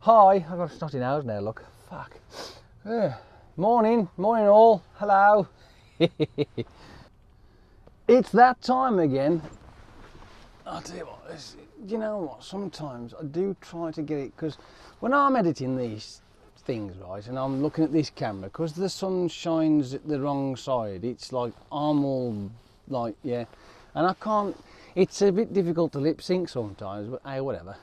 Hi, I've got a snotty nose now, look. Fuck. Morning all. Hello. It's that time again. I'll tell you what, you know what, sometimes I do try to get it, because when I'm editing these things, right, and I'm looking at this camera, because the sun shines at the wrong side, it's like I'm all like, yeah, and I can't, it's a bit difficult to lip sync sometimes, but hey, whatever.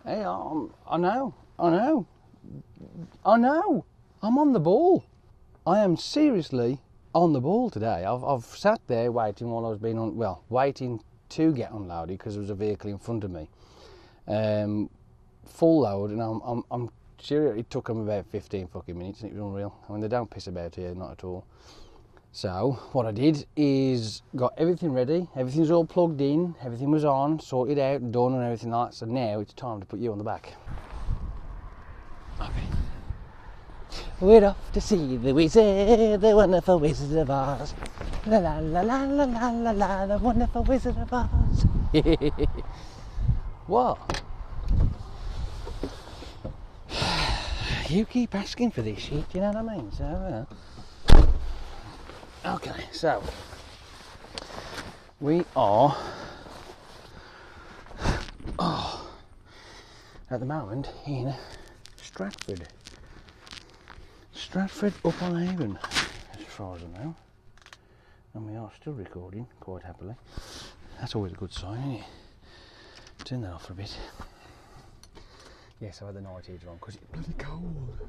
Hey, I know, I'm on the ball. I am seriously on the ball today. I've sat there waiting while I was being on, well, waiting to get unloaded because there was a vehicle in front of me. Full load, and I'm sure it took them about 15 fucking minutes, and it was unreal. I mean, they don't piss about here, not at all. So what I did is got everything ready, everything's all plugged in, everything was on, sorted out, done and everything like that. So now it's time to put you on the back. Okay. We're off to see the wizard, the wonderful Wizard of Oz. La la la la la la la la, the wonderful Wizard of Oz. What? You keep asking for this shit, you know what I mean? So, okay, so we are at the moment in Stratford upon Avon, as far as I know, and we are still recording quite happily. That's always a good sign, isn't it? Turn that off for a bit. Yes, I had the night heater on because it's bloody cold,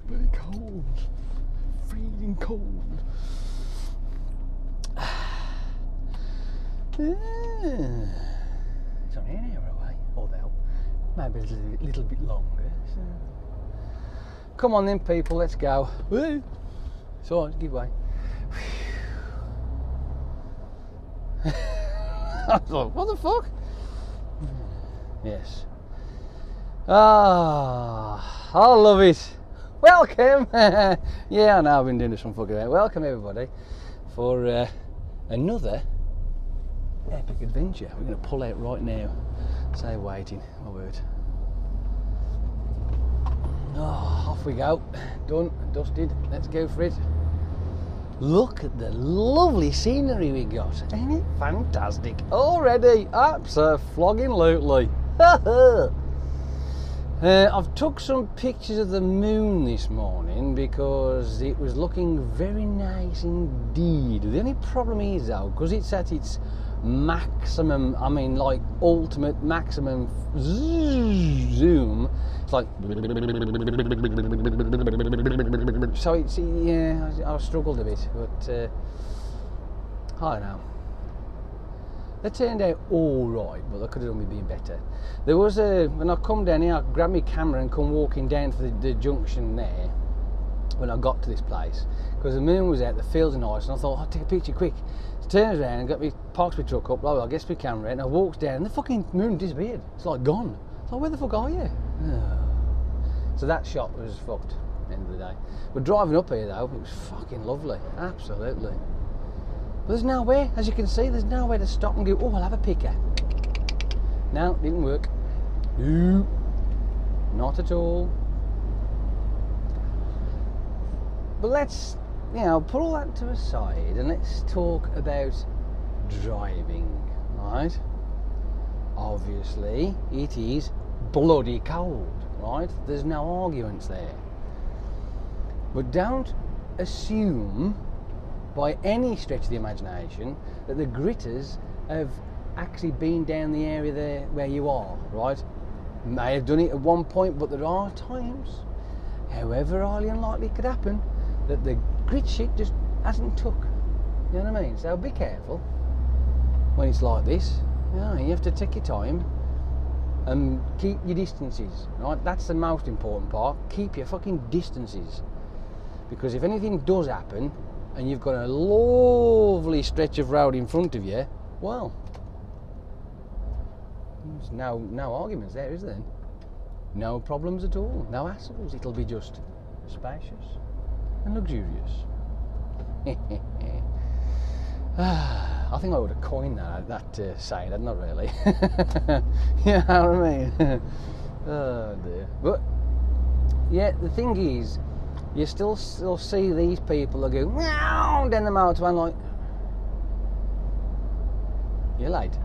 freezing cold. It's only an hour away, although maybe a little bit longer. So. Come on then, people, let's go. Woo! It's alright, give way. I thought, what the fuck? Yes. Ah, I love it. Welcome. Yeah, I know I've been doing this one fucking out. Welcome everybody for another epic adventure. We're going to pull out right now. Say waiting, my word. Oh, off we go. Done, dusted. Let's go for it. Look at the lovely scenery we got. Ain't it fantastic? Already, abso-flogging-lutely. I've took some pictures of the moon this morning because it was looking very nice indeed. The only problem is though, because it's at its maximum, I mean like ultimate maximum zoom, it's like, so it's, yeah, I struggled a bit, but I don't know. They turned out all right, but they could have done with being better. There was when I come down here, I grabbed my camera and come walking down to the junction there when I got to this place, because the moon was out, the fields are nice, and I thought, I'll take a picture quick. So I turned around and parked my truck up, blah, blah, I guess my camera, and I walked down, and the fucking moon disappeared. It's like gone. It's like, where the fuck are you? So that shot was fucked at the end of the day. But driving up here though, it was fucking lovely, absolutely. But there's nowhere, as you can see, there's nowhere to stop and go, oh, I'll have a picker. No, didn't work. No, not at all. But let's, you know, put all that to the side and let's talk about driving, right? Obviously, it is bloody cold, right? There's no arguments there. But don't assume by any stretch of the imagination that the gritters have actually been down the area there where you are, right? May have done it at one point, but there are times, however highly unlikely it could happen, that the grit shit just hasn't took. You know what I mean? So be careful when it's like this. You know, you have to take your time and keep your distances, right? That's the most important part. Keep your fucking distances, because if anything does happen and you've got a lovely stretch of road in front of you, well, there's no arguments there, is there? No problems at all, no hassles. It'll be just spacious and luxurious. I think I would have coined that saying, hadn't I, really? You know what I mean? Oh dear. But yeah, the thing is, you still see these people that go meow down the motorway, and like, you're late.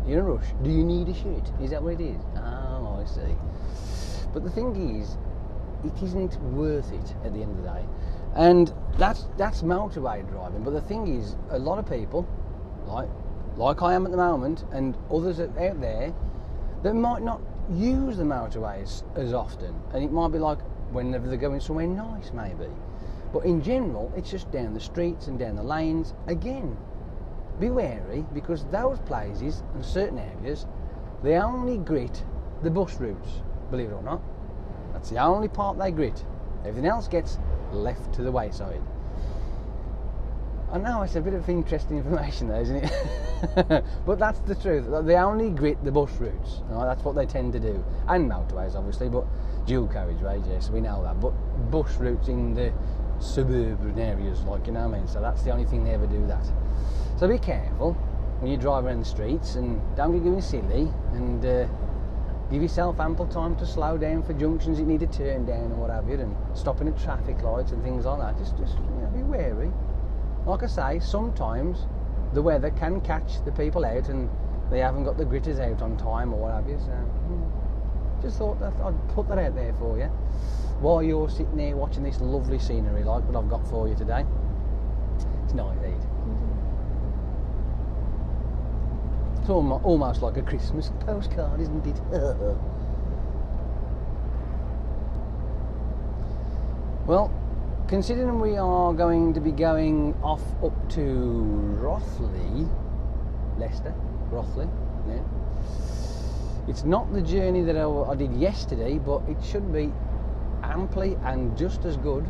You're in a rush. Do you need a shit? Is that what it is? Oh, I see. But the thing is, it isn't worth it at the end of the day. And that's motorway driving. But the thing is, a lot of people, like I am at the moment, and others out there, that might not use the motorways as often. And it might be like whenever they're going somewhere nice, maybe. But in general, it's just down the streets and down the lanes. Again, be wary, because those places and certain areas, they only grit the bus routes, believe it or not. That's the only part they grit. Everything else gets left to the wayside. I know it's a bit of interesting information there, isn't it? But that's the truth. They only grit the bus routes. Right? That's what they tend to do. And motorways, obviously, but dual carriageways, yes, we know that. But bus routes in the suburban areas, like, you know what I mean? So that's the only thing they ever do that. So be careful when you drive around the streets, and don't get going silly, and give yourself ample time to slow down for junctions you need to turn down or what have you, and stopping at traffic lights and things like that. Just you know, be wary. Like I say, sometimes the weather can catch the people out and they haven't got the gritters out on time or what have you. So just thought that I'd put that out there for you while you're sitting there watching this lovely scenery like what I've got for you today. It's nice, ain't it? It's almost like a Christmas postcard, isn't it? Well, considering we are going to be going off up to Rothley, Leicester, Rothley, yeah. It's not the journey that I did yesterday, but it should be amply and just as good.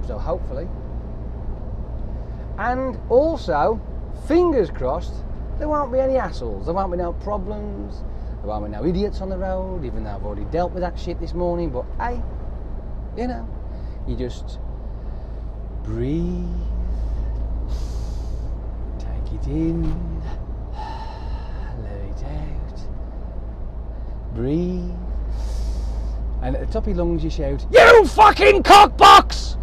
So hopefully. And also, fingers crossed, there won't be any hassles, there won't be no problems, there won't be no idiots on the road, even though I've already dealt with that shit this morning. But hey, you know, you just breathe, take it in, let it out, breathe, and at the top of your lungs you shout, "You fucking cockbox!"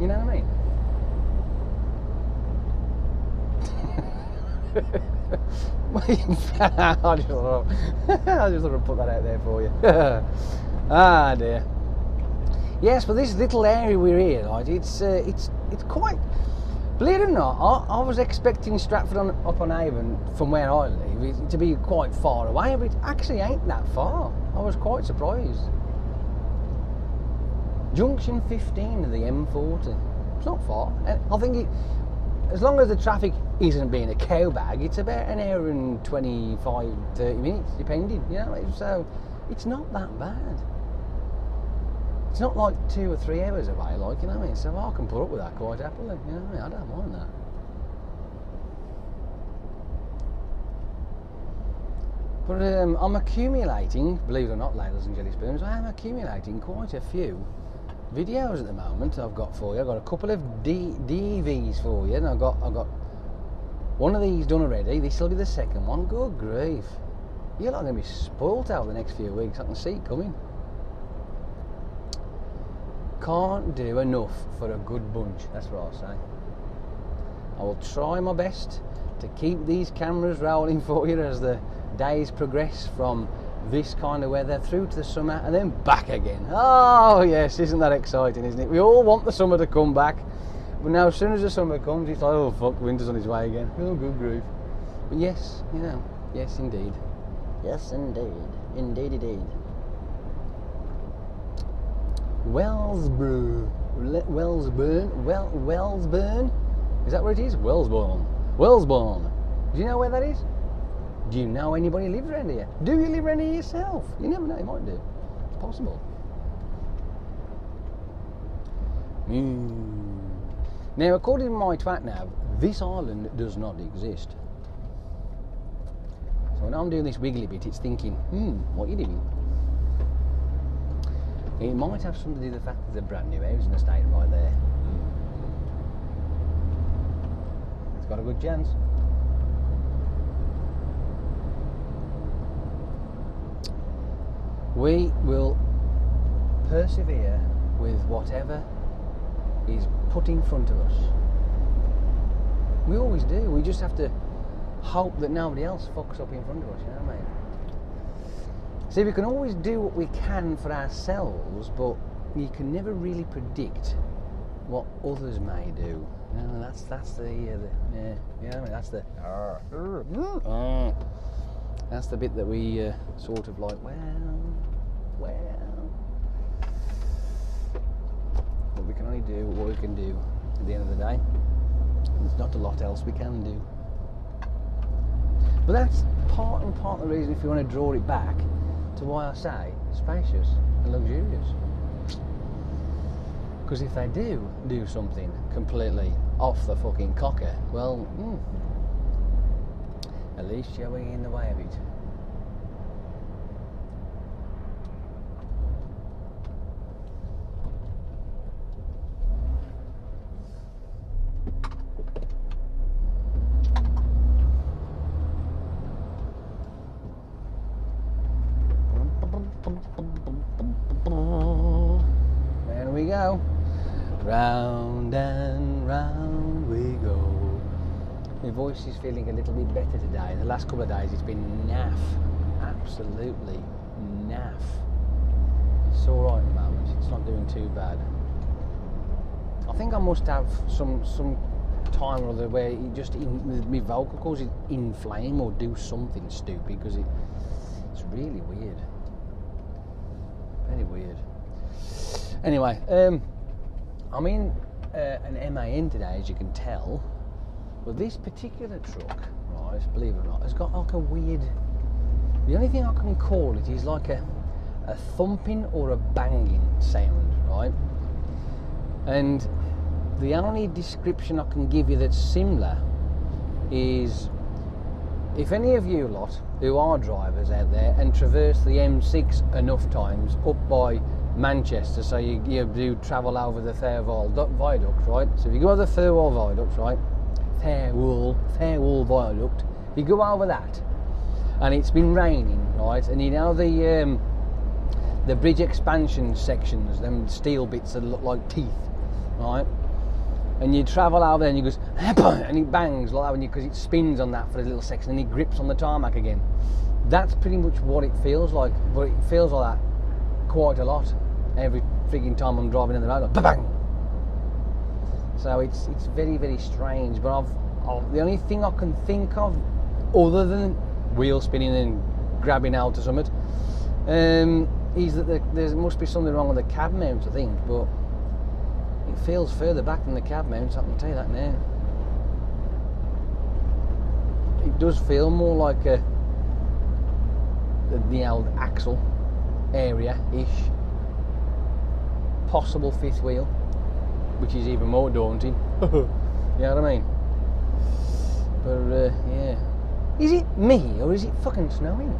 You know what I mean? I just thought I'd put that out there for you. Ah dear. Yes, but this little area we're in, like, it's quite. Believe it or not, I was expecting Stratford upon Avon from where I live to be quite far away, but it actually ain't that far. I was quite surprised. Junction 15 of the M40. It's not far. I think as long as the traffic isn't being a cow bag, it's about an hour and 25, 30 minutes, depending, you know, so it's not that bad. It's not like 2 or 3 hours away, like, you know what I mean, so I can put up with that quite happily, you know what I mean, I don't mind that. But I'm accumulating, believe it or not, ladies and jelly spoons, I am accumulating quite a few videos at the moment I've got for you. I've got a couple of DVs for you, and I've got one of these done already. This will be the second one. Good grief, you're not going to be spoilt out the next few weeks. I can see it coming. Can't do enough for a good bunch, that's what I'll say. I will try my best to keep these cameras rolling for you as the days progress from this kind of weather through to the summer and then back again. Oh yes, isn't that exciting, isn't it? We all want the summer to come back, but now as soon as the summer comes, it's like, oh fuck, winter's on its way again. Oh, good grief. But yes, you know, yes indeed. Yes indeed. Indeed indeed. Wellsburn. Is that where it is? Wellsburn. Do you know where that is? Do you know anybody who lives around here? Do you live around here yourself? You never know, you might do. It's possible. Now, according to my TwatNav, this island does not exist. So when I'm doing this wiggly bit, it's thinking, what are you doing? It might have something to do with the fact that there's a brand new house in the state right there. got a good chance. We will persevere with whatever is put in front of us. We always do. We just have to hope that nobody else fucks up in front of us, you know what I mean? See, we can always do what we can for ourselves, but you can never really predict what others may do. You know, that's the you know, I mean, that's the that's the bit that we sort of like, well, but we can only do what we can do at the end of the day. There's not a lot else we can do. But that's part and part of the reason, if you want to draw it back to why I say spacious and luxurious. Because if they do something completely off the fucking cocker, well, at least you're in the way of it. There we go. Round and round we go. My voice is feeling a little bit better today. The last couple of days it's been naff. Absolutely naff. It's alright at the moment. It's not doing too bad. I think I must have some time or other where it just my vocal cords inflame or do something stupid, because it's really weird. Very weird. Anyway, I'm in an MAN today, as you can tell. But this particular truck, right, believe it or not, has got like a weird... The only thing I can call it is like a thumping or a banging sound, right? And the only description I can give you that's similar is, if any of you lot who are drivers out there and traverse the M6 enough times up by Manchester, so you do travel over the Fairwall Viaduct, right? So if you go over the Fairwall Viaduct, right? Fairwall Viaduct. If you go over that, and it's been raining, right? And you know the bridge expansion sections, them steel bits that look like teeth, right? And you travel over there and you goes, and it bangs like that because it spins on that for a little section and it grips on the tarmac again. That's pretty much what it feels like, but it feels like that quite a lot every freaking time I'm driving in the road, like bang. So it's very, very strange. But the only thing I can think of, other than wheel spinning and grabbing out or something, is that there must be something wrong with the cab mount, I think. But it feels further back than the cab mount, I can tell you that now. It does feel more like the old axle area-ish. Possible fifth wheel, which is even more daunting. You know what I mean? But yeah. Is it me or is it fucking snowing?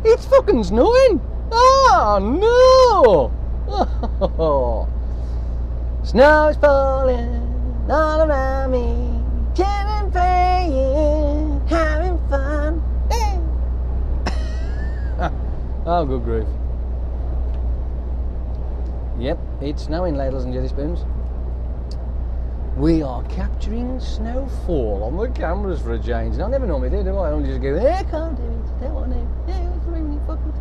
It's fucking snowing! Oh no! Oh. Snow's falling all around me, children playing, having fun. Oh, good grief. Yep, it's snowing, ladies and gentlemen. We are capturing snowfall on the cameras for a change. And I never normally do I? I only just go, I can't do it, don't want to. Yeah, it's really fucking...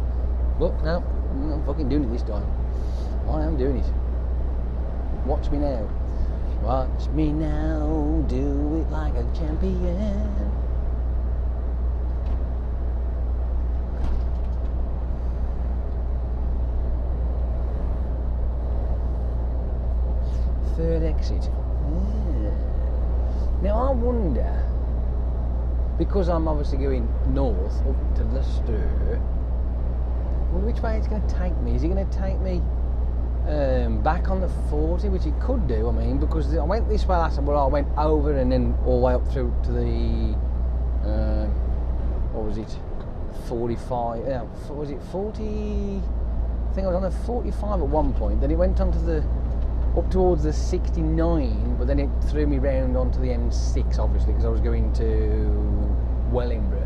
Look, no, I'm fucking doing it this time. I am doing it. Watch me now. Watch me now, do it like a champion. Third exit. Yeah. Now I wonder, because I'm obviously going north up to Leicester, I wonder which way it's going to take me. Is it going to take me back on the 40, which it could do, I mean, because I went this way last time, but I went over and then all the way up through to the, what was it, 45, was it 40, I think I was on the 45 at one point, then it went on to the up towards the 69, but then it threw me round onto the M6, obviously, because I was going to Wellingborough.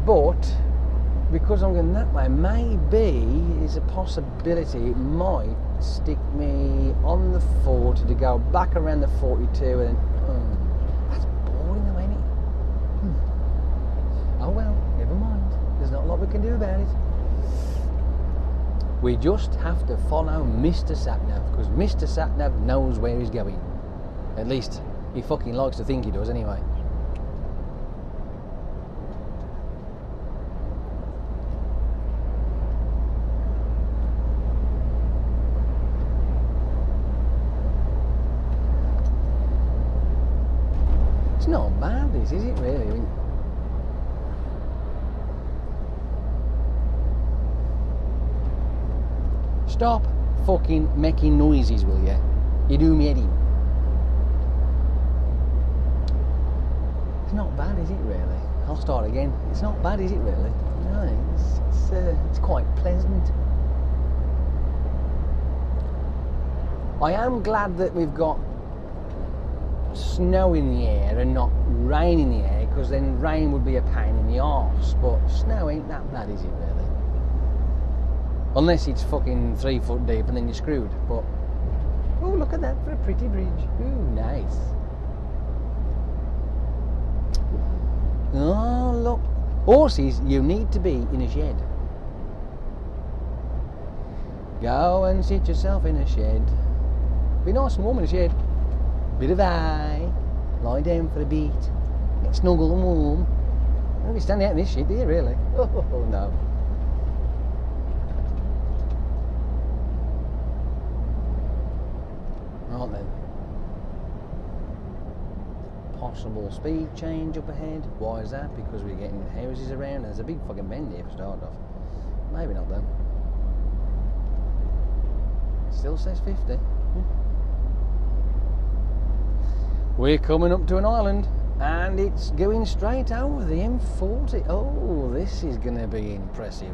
But because I'm going that way, maybe there's a possibility it might stick me on the 40 to go back around the 42, and then that's boring though, ain't it? Oh well, never mind. There's not a lot we can do about it. We just have to follow Mr. Satnav, because Mr. Satnav knows where he's going. At least he fucking likes to think he does anyway. It's not bad, this, is it really? I mean, stop fucking making noises, will you? You do me head in. It's not bad, is it really? I'll start again. It's not bad, is it really? No, it's quite pleasant. I am glad that we've got snow in the air and not rain in the air, because then rain would be a pain in the arse. But snow ain't that bad, is it really? Unless it's fucking 3 foot deep and then you're screwed. But oh, look at that for a pretty bridge. Ooh, nice. Oh, look. Horses, you need to be in a shed. Go and sit yourself in a shed. Be nice and warm in a shed. Bit of eye, lie down for a bit, get snuggle and warm. You don't be standing out in this shit, do you really? Oh no. Right then. Possible speed change up ahead. Why is that? Because we're getting houses around. There's a big fucking bend here for start off. Maybe not though. Still says 50. We're coming up to an island and it's going straight over the M40. Oh, this is going to be impressive.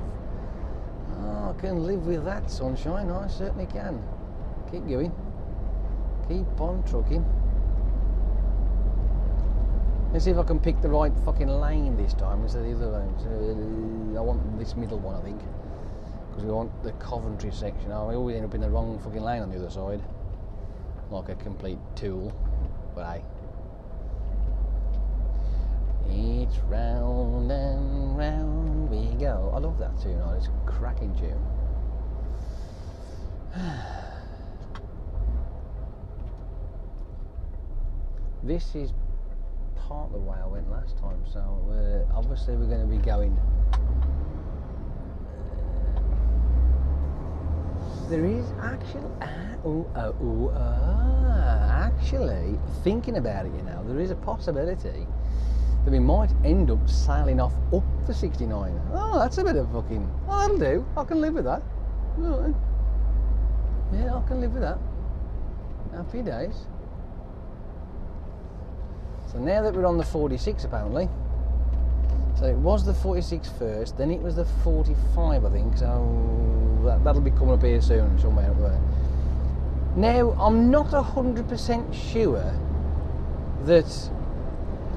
Oh, I can live with that, sunshine. I certainly can. Keep going. Keep on trucking. Let's see if I can pick the right fucking lane this time instead of the other lane. I want this middle one, I think, because we want the Coventry section. Oh, we always end up in the wrong fucking lane on the other side, like a complete tool. But hey, it's round and round we go. I love that tune. It's a cracking tune. This is part of the way I went last time, so obviously we're going to be going. There is actually, actually thinking about it, you know, there is a possibility that we might end up sailing off up the 69. Oh, that's a bit of fucking, oh, that'll do. I can live with that. Right. Yeah, I can live with that. Happy days. So now that we're on the 46 apparently, so it was the 46 first, then it was the 45 I think, so that'll be coming up here soon, somewhere up there. Now, I'm not 100% sure that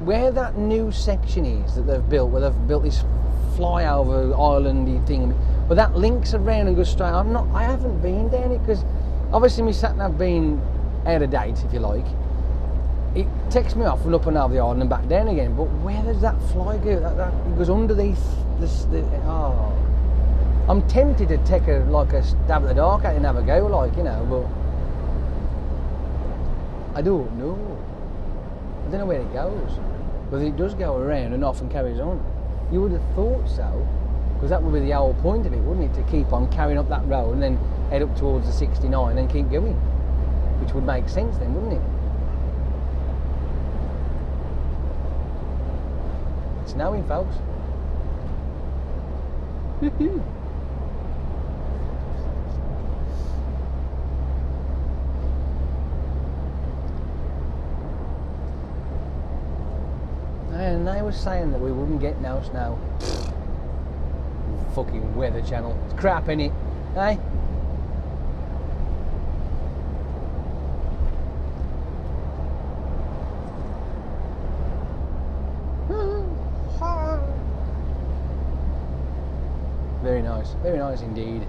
where that new section is that they've built, where they've built this flyover islandy thing, but that links around and goes straight. I haven't been down it, because obviously my sat-nav being out of date, if you like. It takes me off and up and over the island and back down again. But where does that fly go? It goes underneath this. Oh, I'm tempted to take a stab at the dark at it and have a go, like, you know, but I don't know. I don't know where it goes. But it does go around and off and carries on. You would have thought so, because that would be the whole point of it, wouldn't it? To keep on carrying up that road and then head up towards the 69 and keep going, which would make sense then, wouldn't it? It's snowing, folks. And they were saying that we wouldn't get no snow. Fucking Weather Channel. It's crap, innit? Eh? Very nice indeed.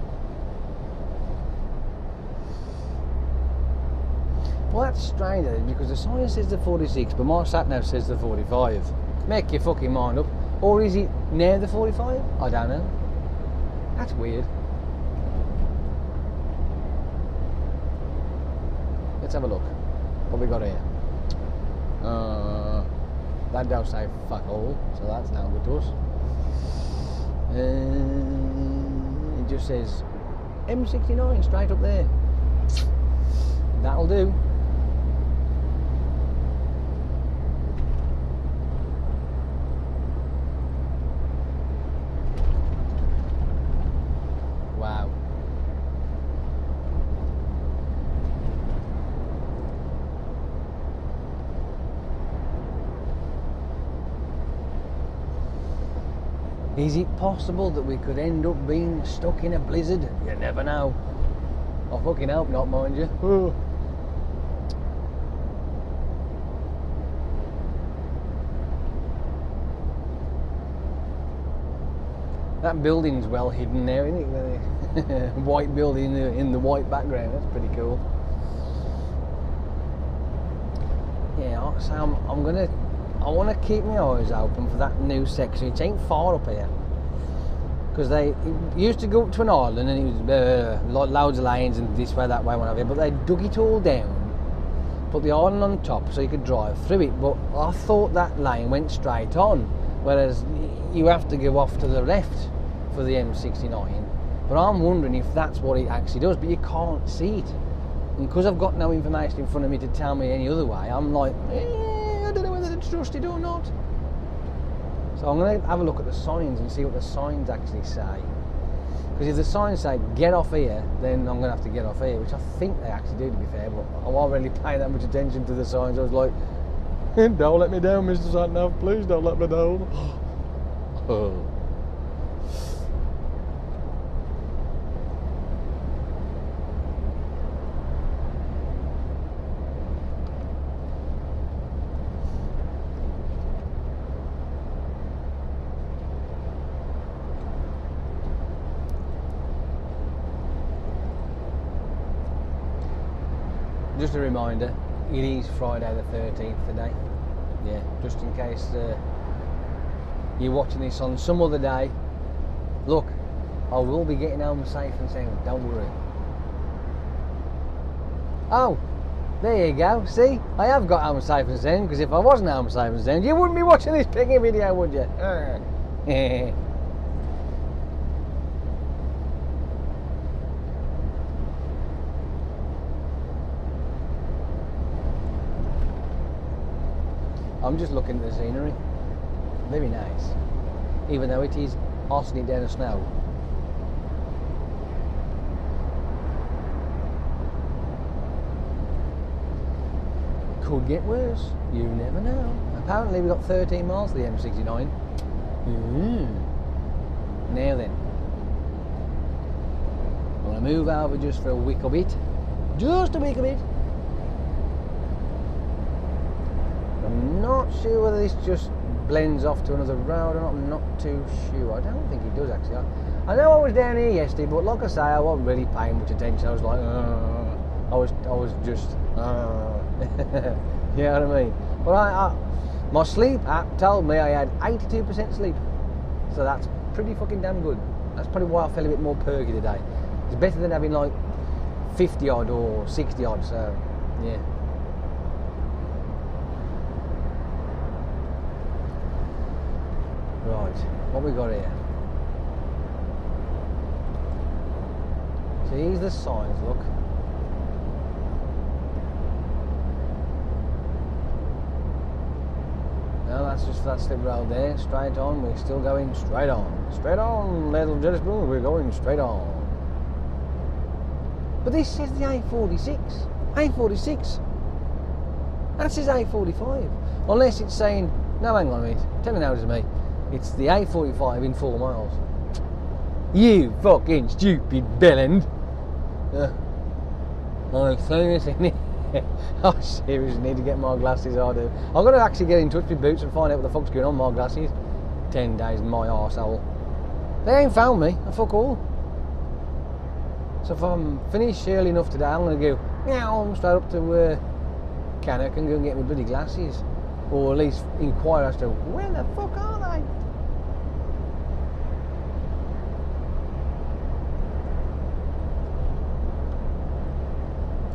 Well, that's strange because the sign says the 46, but my sat nav says the 45. Make your fucking mind up. Or is it near the 45? I don't know. That's weird. Let's have a look. What we got here? That don't say fuck all, so that's now good to us. It just says M69 straight up there. That'll do. Wow. Is it possible that we could end up being stuck in a blizzard? You never know. I fucking hope not, mind you. That building's well hidden there, isn't it? The white building in the white background. That's pretty cool. Yeah, so I want to keep my eyes open for that new section. It ain't far up here. Because it used to go up to an island and it was loads of lanes and this way, that way, whatever. But they dug it all down, put the island on top so you could drive through it. But I thought that lane went straight on, whereas you have to go off to the left for the M69. But I'm wondering if that's what it actually does, but you can't see it. And because I've got no information in front of me to tell me any other way, I'm like, I don't know whether it's trusted or not. So I'm going to have a look at the signs and see what the signs actually say. Because if the signs say, get off here, then I'm going to have to get off here, which I think they actually do, to be fair, but I won't really pay that much attention to the signs. I was like, don't let me down, Mr. Satnav, please don't let me down. Oh. Just a reminder, it is Friday the 13th today. Yeah, just in case you're watching this on some other day. Look, I will be getting home safe and sound, don't worry. Oh, there you go, see? I have got home safe and sound, because if I wasn't home safe and sound, you wouldn't be watching this picking video, would you? I'm just looking at the scenery. Very nice. Even though it is arsing it down the snow. Could get worse. You never know. Apparently we've got 13 miles to the M69. Now then. I'm going to move over just for a wickle bit. Just a wickle bit. I'm not sure whether this just blends off to another road or not. I'm not too sure. I don't think it does actually. I know I was down here yesterday, but like I say, I wasn't really paying much attention. I was like, I was just, you know what I mean? But my sleep app told me I had 82% sleep, so that's pretty fucking damn good. That's probably why I feel a bit more perky today. It's better than having like 50 odd or 60 odd. So yeah. Right, what we got here? So here's the signs, look. No, that's just that slip road there, straight on. We're still going straight on. Straight on, ladies and gentlemen, we're going straight on. But this says the A46. A46. That says A45. Unless it's saying, no, hang on a minute, tell me now to me. It's the A45 in 4 miles. You fucking stupid bellend. I'm seriously I seriously need to get my glasses, I do. I'm going to actually get in touch with Boots and find out what the fuck's going on with my glasses. 10 days, my arsehole. They ain't found me. I fuck all. So if I'm finished early enough today, I'm going to go meow straight up to Cannock and go and get my bloody glasses, or at least inquire as to where the fuck are they.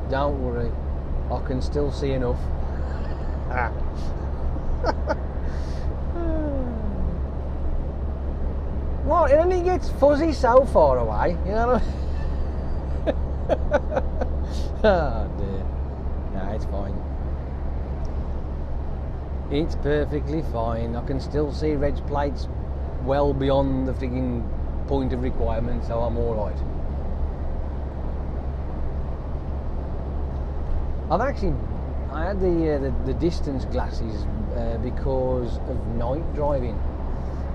Don't worry, I can still see enough. What? It only gets fuzzy so far away, you know what I mean? Oh dear. No, it's fine. It's perfectly fine. I can still see reg plates well beyond the frigging point of requirement, so I'm alright. I had the distance glasses because of night driving.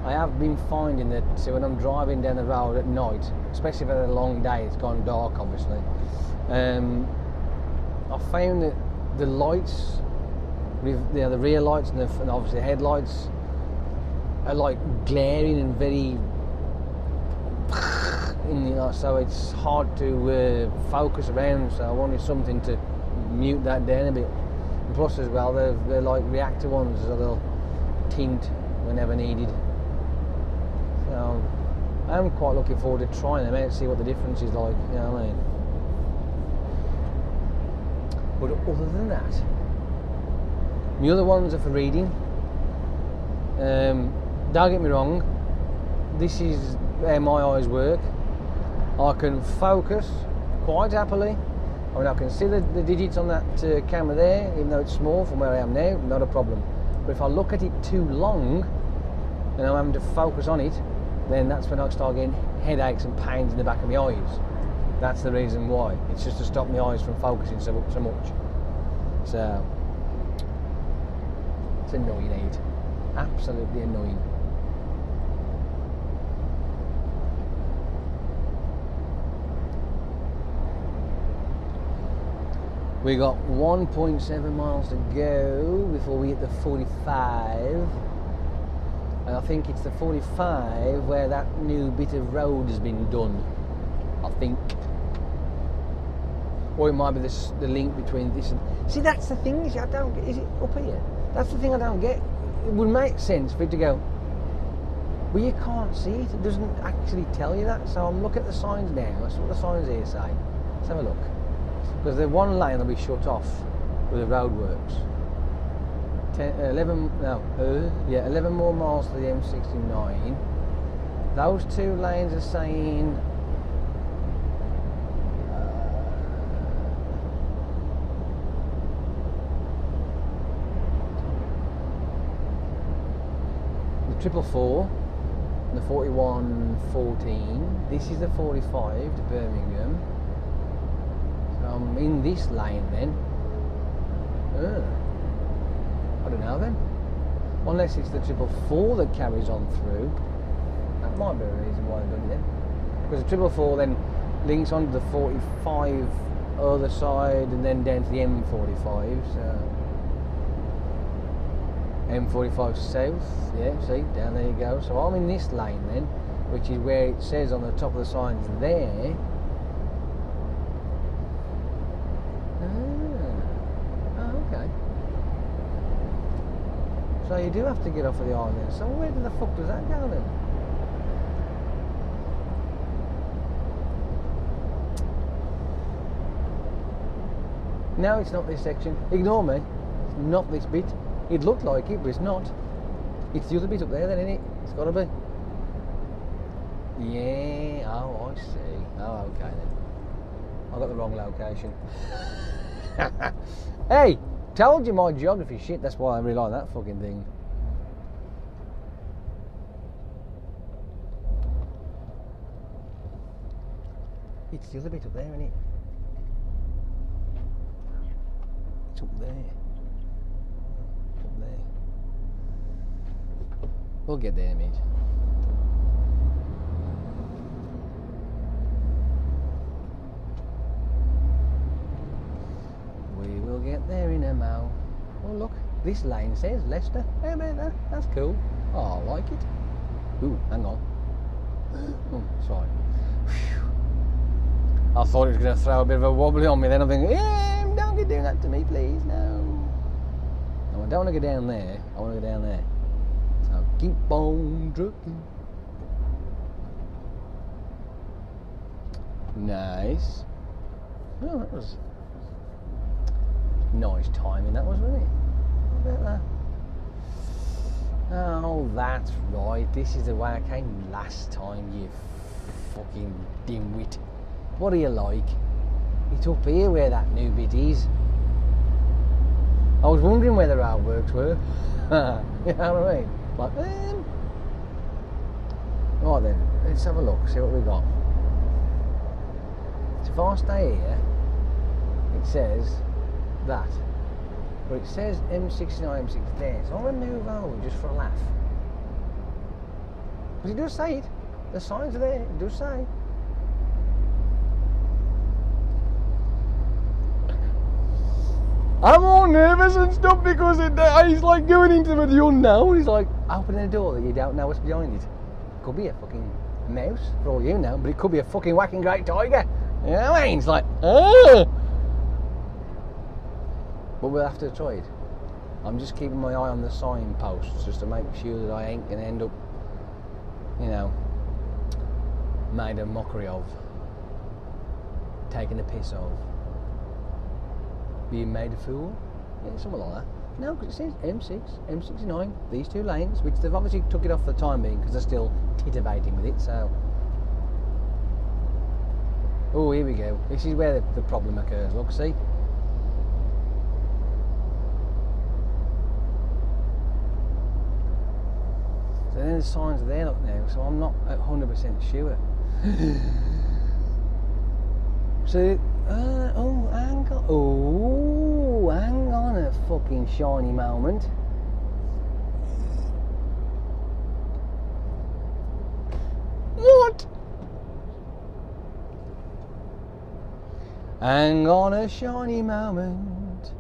I have been finding that when I'm driving down the road at night, especially if it's a long day, it's gone dark obviously, I found that the lights, the rear lights and obviously the headlights are like glaring and very, so it's hard to focus around, so I wanted something to mute that down a bit. And plus as well, they're like reactor ones, so they'll tint whenever needed. So I'm quite looking forward to trying them out, see what the difference is like, you know what I mean? But other than that, the other ones are for reading. Don't get me wrong, this is how my eyes work. I can focus quite happily. I mean, I can see the digits on that camera there, even though it's small from where I am now, not a problem. But if I look at it too long and I'm having to focus on it, then that's when I start getting headaches and pains in the back of my eyes. That's the reason why. It's just to stop my eyes from focusing so much. So, it's annoying, ain't it? Absolutely annoying. We got 1.7 miles to go before we hit the 45. And I think it's the 45 where that new bit of road has been done, I think. Or it might be the link between this and... See, that's the thing, I don't get... Is it up here? That's the thing I don't get. It would make sense for it to go... Well, you can't see it. It doesn't actually tell you that. So I'm looking at the signs now. That's what the signs here say. Let's have a look. Because the one lane will be shut off with the roadworks. 11 more miles to the M69. Those two lanes are saying the 444 and the 4114. This is the 45 to Birmingham. So I'm in this lane then. I don't know then. Unless it's the 444 that carries on through. That might be a reason why they've done it then. Because the 444 then links onto the 45 other side and then down to the M45. So M45 south, yeah, see, down there you go. So I'm in this lane then, which is where it says on the top of the signs there. So you do have to get off of the island. So where the fuck does that go then? No, it's not this section. Ignore me. It's not this bit. It looked like it, but it's not. It's the other bit up there then, isn't it? It's got to be. Yeah, oh, I see. Oh, okay then. I got the wrong location. Hey! Told you my geography shit, that's why I really like that fucking thing. It's the other bit up there, isn't it? It's up there. Up there. We'll get there, mate. We will get there in a mo. Oh look, this lane says Leicester. How about that? That's cool. Oh, I like it. Ooh, hang on. Oh, sorry. I thought it was going to throw a bit of a wobbly on me then. I'm thinking, yeah, don't get doing that to me, please, no. No, I don't want to go down there. I want to go down there. So keep on trucking. Nice. Oh, that was nice timing, that was, wasn't it? How about that? Oh, that's right. This is the way I came last time, you fucking dimwit. What are you like? It's up here where that new bit is. I was wondering where the roadworks were. You know what I mean? Like, right then, let's have a look, see what we got. So if I stay here, it says that. But it says M69, M6 there. So I'm going to move over just for a laugh. Because it does say it. The signs are there, it does say. I'm all nervous and stuff because he's like going into the unknown. He's like opening a door that you don't know what's behind it. Could be a fucking mouse for all you know, but it could be a fucking whacking great tiger. You know what I mean? It's like, oh. But we'll have to try it. I'm just keeping my eye on the signposts just to make sure that I ain't gonna end up, you know, made a mockery of, taking a piss of. Being made a fool? Yeah, something like that. No, because it says M6, M69, these two lanes, which they've obviously took it off for the time being because they're still titivating with it, so. Oh, here we go. This is where the problem occurs. Look, see? So then the signs are there, look now, so I'm not 100% sure. So, oh, hang on a fucking shiny moment. What? Hang on a shiny moment.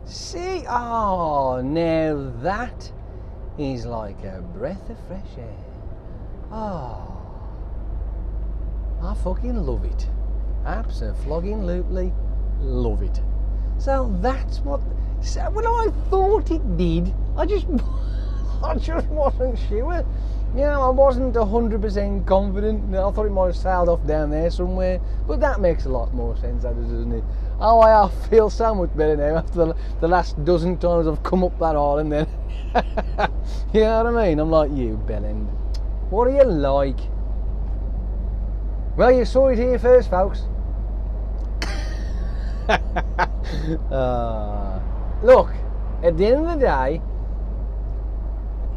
See, oh, now that is like a breath of fresh air. Oh, I fucking love it. Absolutely love it. So that's what. So when I thought it did, I just wasn't sure. You know, I wasn't 100% confident. I thought it might have sailed off down there somewhere. But that makes a lot more sense, doesn't it? Oh, I feel so much better now after the last dozen times I've come up that island then. You know what I mean? I'm like you, Bellend. What are you like? Well, you saw it here first, folks. Look, at the end of the day,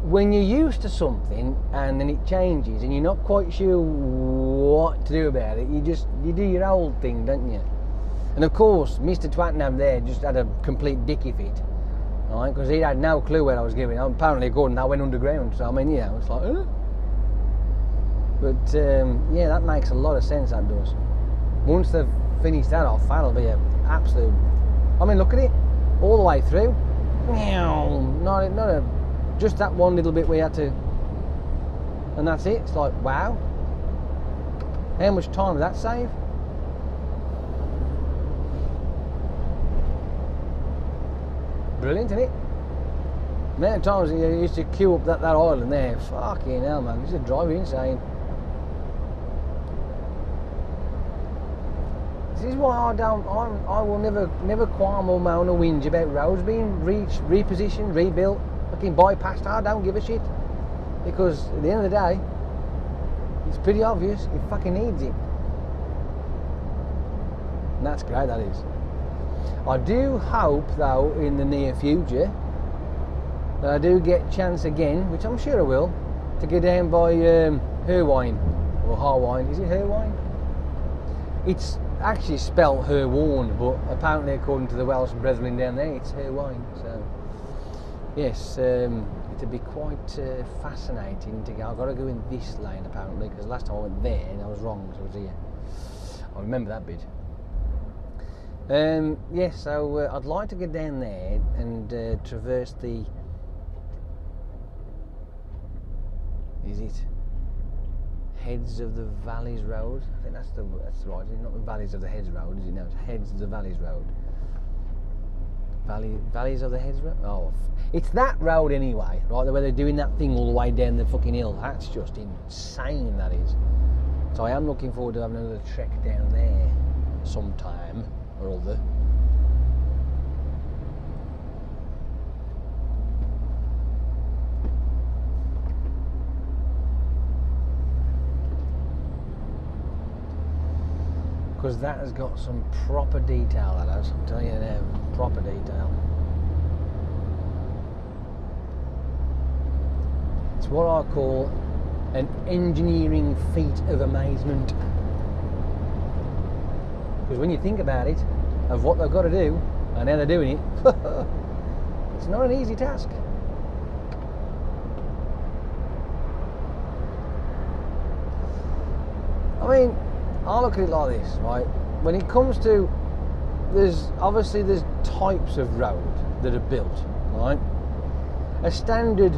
when you're used to something and then it changes and you're not quite sure what to do about it, you do your old thing, don't you? And of course, Mr. Twatnam there just had a complete dicky fit, right? Because he had no clue where I was going. Apparently, according to that, I went underground. So I mean, you know, it's like, huh? But yeah, that makes a lot of sense. That does. Once they've finished that off, that'll be an absolute. I mean, look at it, all the way through. Not just that one little bit we had to, and that's it. It's like, wow. How much time did that save? Brilliant, isn't it? The amount of times you used to queue up that island there, fucking hell, man, this would drive you insane. This is why I will never qualm or moan or whinge about roads being repositioned, rebuilt, fucking bypassed. I don't give a shit, because at the end of the day, it's pretty obvious it fucking needs it, and that's great. That is. I do hope, though, in the near future, that I do get a chance again, which I'm sure I will, to get down by Herwine, or Harwine. Is it Herwine? It's actually spelt Herwarn, but apparently, according to the Welsh brethren down there, it's Herwine. So, yes, it'd be quite fascinating to go. I've got to go in this lane, apparently, because last time I went there and I was wrong, so I was here. I remember that bit. Yes, so I'd like to get down there and traverse the. Is it Heads of the Valleys Road. I think that's right. It's not the Valleys of the Heads Road, is it? No, it's Heads of the Valleys Road. Valleys of the Heads Road. Oh, it's that road anyway, right? Where they're doing that thing all the way down the fucking hill. That's just insane. That is. So I am looking forward to having another trek down there sometime or other. Because that has got some proper detail, that has, I'm telling you now, proper detail. It's what I call an engineering feat of amazement. Because when you think about it, of what they've got to do, and how they're doing it, it's not an easy task. I mean, I look at it like this, right? When it comes to, there's types of road that are built, right? A standard,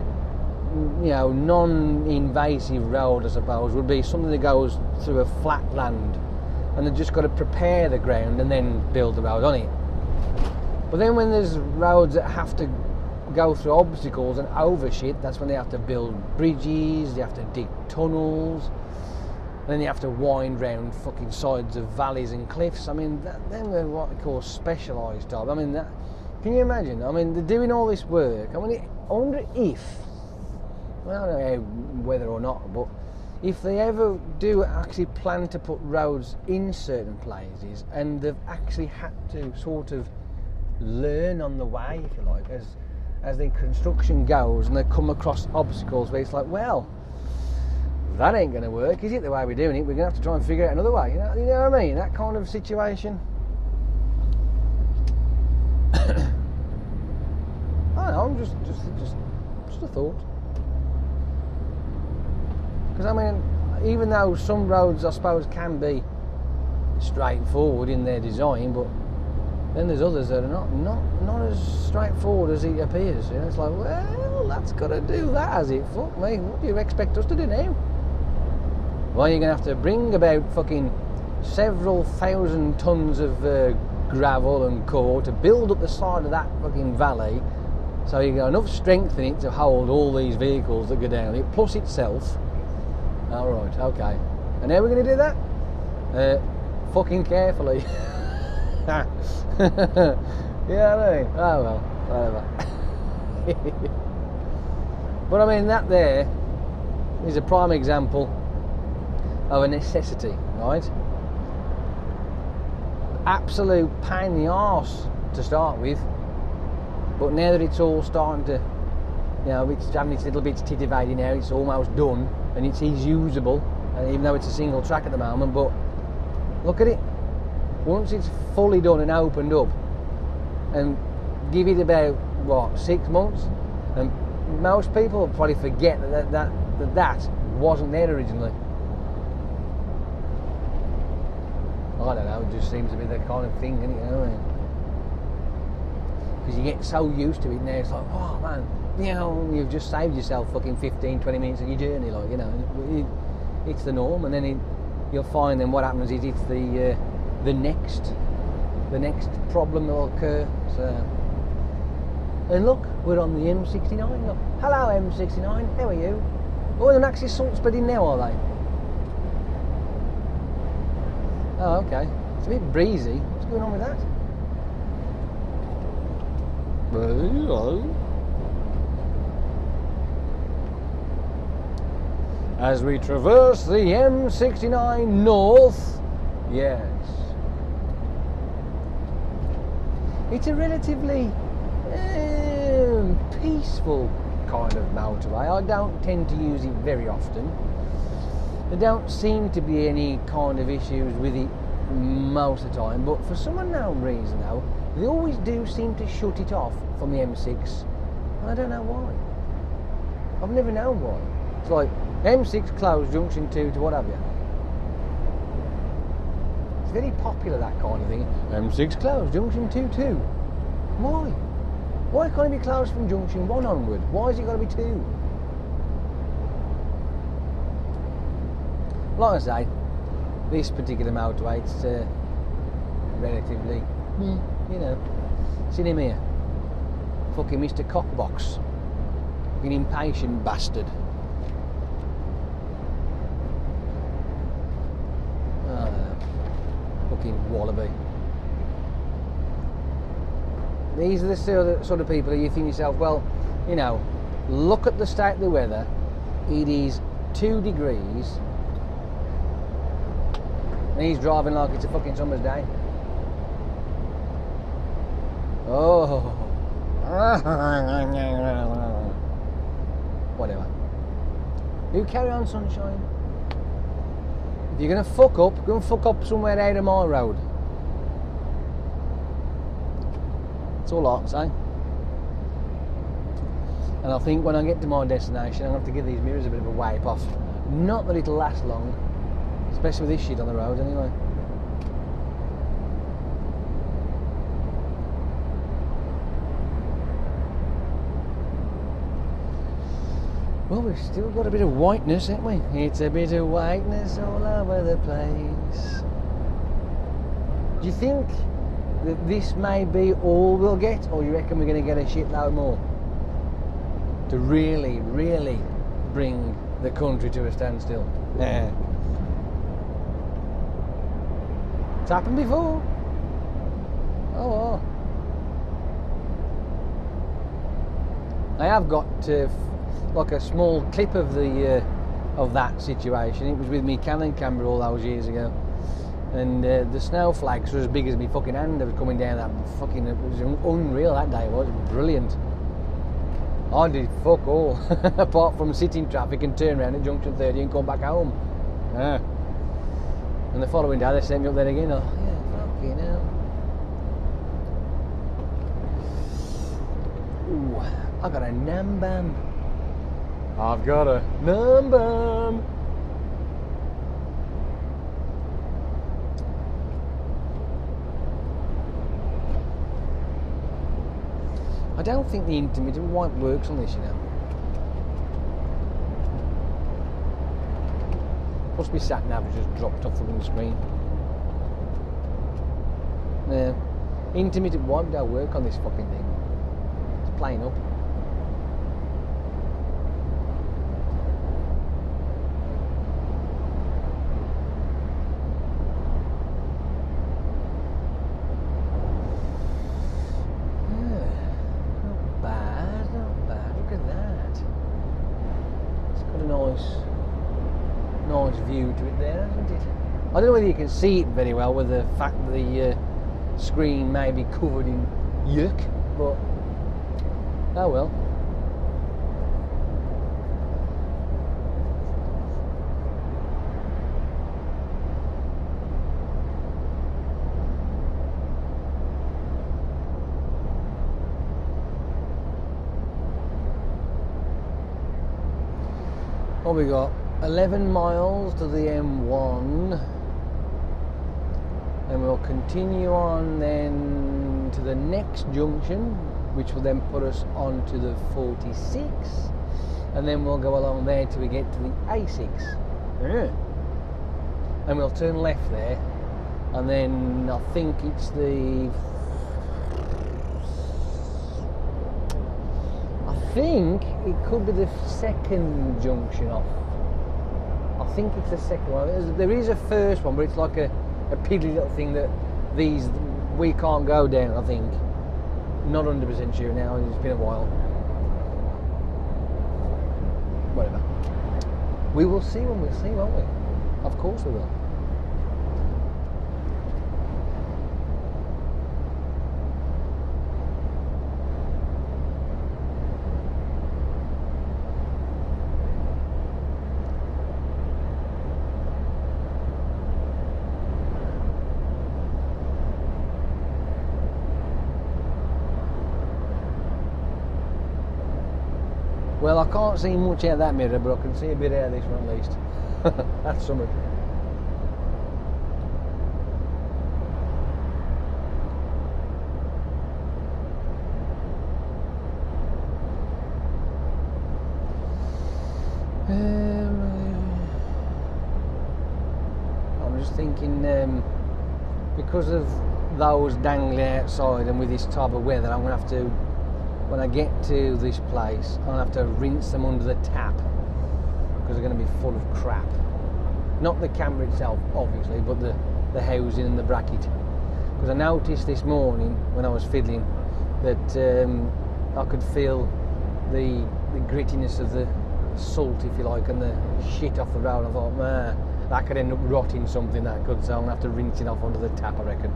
you know, non-invasive road, I suppose, would be something that goes through a flat land, and they've just got to prepare the ground and then build the road on it. But then when there's roads that have to go through obstacles and over shit, that's when they have to build bridges, they have to dig tunnels. Then you have to wind round fucking sides of valleys and cliffs. I mean, them are what they call specialised type. I mean, can you imagine? I mean, they're doing all this work. I mean, I wonder if, well, I don't know whether or not, but if they ever do actually plan to put roads in certain places, and they've actually had to sort of learn on the way, if you like, as the construction goes, and they come across obstacles where it's like, well, that ain't going to work, is it, the way we're doing it? We're going to have to try and figure out another way. You know what I mean? That kind of situation. I don't know, I'm just a thought. Because, I mean, even though some roads, I suppose, can be straightforward in their design, but then there's others that are not as straightforward as it appears. You know, it's like, well, that's got to do that, has it? Fuck me, what do you expect us to do now? Well, you're going to have to bring about fucking several thousand tons of gravel and core to build up the side of that fucking valley, so you've got enough strength in it to hold all these vehicles that go down it, plus itself. Alright, okay. And how are we going to do that? Fucking carefully. Yeah, I mean, oh well, whatever. But I mean, that there is a prime example of a necessity, right? Absolute pain in the arse to start with, but now that it's all starting to, you know, it's having its little bits titivating now, it's almost done, and it's usable, even though it's a single track at the moment, but look at it. Once it's fully done and opened up, and give it about, what, 6 months, and most people will probably forget that wasn't there originally. I don't know, it just seems to be the kind of thing, isn't it? You know what I mean? Because you get so used to it now, it's like, oh man, you know, you've just saved yourself fucking 15, 20 minutes of your journey, like, you know, it's the norm, and then you'll find then what happens is it's the next problem that will occur. So, and look, we're on the M69. Look, hello M69, how are you? Oh, they're actually salt spreading now, are they? Oh, okay. It's a bit breezy. What's going on with that? As we traverse the M69 north, yes. It's a relatively peaceful kind of motorway. I don't tend to use it very often. There don't seem to be any kind of issues with it most of the time, but for some unknown reason though, they always do seem to shut it off from the M6, and I don't know why. I've never known why. It's like M6 closed, junction 2 to what have you. It's very popular, that kind of thing. M6 closed, junction 2 too. Why? Why can't it be closed from junction 1 onward? Why has it got to be 2? like I say, this particular motorway, it's relatively, you know, see him here, fucking Mr. Cockbox, fucking impatient bastard. Fucking wallaby. These are the sort of people who you think to yourself, well, you know, look at the state of the weather. It is 2 degrees and he's driving like it's a fucking summer's day. Oh. Whatever. You carry on, sunshine. If you're going to fuck up, go and fuck up somewhere out of my road. That's all I can say. And I think when I get to my destination, I'm going to have to give these mirrors a bit of a wipe off. Not that it'll last long, especially with this shit on the road anyway. Well, we've still got a bit of whiteness, haven't we? It's a bit of whiteness all over the place. Do you think that this may be all we'll get, or you reckon we're going to get a shitload more? To really, really bring the country to a standstill. Yeah. It's happened before. Oh well. I have got like a small clip of that situation. It was with me Canon camera all those years ago, and the snow flakes were as big as my fucking hand that was coming down that fucking. It was unreal that day. It was brilliant. I did fuck all apart from sit in traffic and turn around at junction 30 and come back home. Yeah. And the following day they sent me up there again. Oh yeah, fucking hell. Ooh, I got a num-bum. I've got a num-bum. I don't think the intermittent white works on this, you know. Must be sat nav has just dropped off the windscreen. Yeah. Intermittent white don't work on this fucking thing. It's playing up. Nice view to it there, hasn't it? I don't know whether you can see it very well with the fact that the screen may be covered in yuck, but oh well. What we got? 11 miles to the M1, and we'll continue on then to the next junction, which will then put us on to the 46, and then we'll go along there till we get to the A6. Yeah. And we'll turn left there, and then I think it's the... I think it could be the second junction off. I think it's the second one. There is a first one, but it's like a piddly little thing that we can't go down, I think. Not 100% sure now, it's been a while. Whatever. We will see when we see, won't we? Of course we will. Well, I can't see much out of that mirror, but I can see a bit out of this one at least. That's something. I'm just thinking, because of those dangling outside and with this type of weather, I'm going to have to, when I get to this place, I'm going to have to rinse them under the tap because they're going to be full of crap. Not the camera itself, obviously, but the housing and the bracket. Because I noticed this morning when I was fiddling that I could feel the grittiness of the salt, if you like, and the shit off the road. I thought, man, that could end up rotting something that could, so I'm going to have to rinse it off under the tap, I reckon.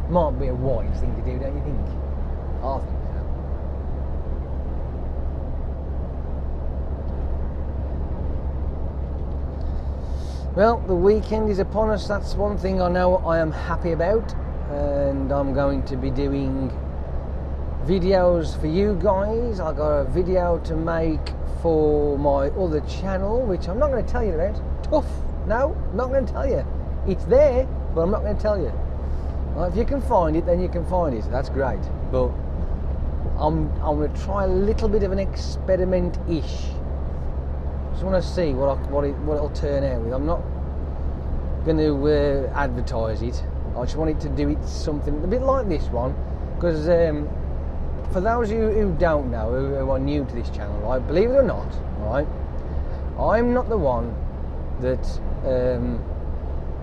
Might be a wise thing to do, don't you think? I think so. Well, the weekend is upon us. That's one thing I know I am happy about, and I'm going to be doing videos for you guys. I've got a video to make for my other channel, which I'm not going to tell you about. Tough. No, I'm not going to tell you. It's there, but I'm not going to tell you. Well, if you can find it, then you can find it. That's great. But I'm going to try a little bit of an experiment-ish. Just want to see what it'll turn out with. I'm not going to advertise it. I just want it to do it something a bit like this one, because for those of you who don't know, who are new to this channel, right, believe it or not, right, I'm not the one that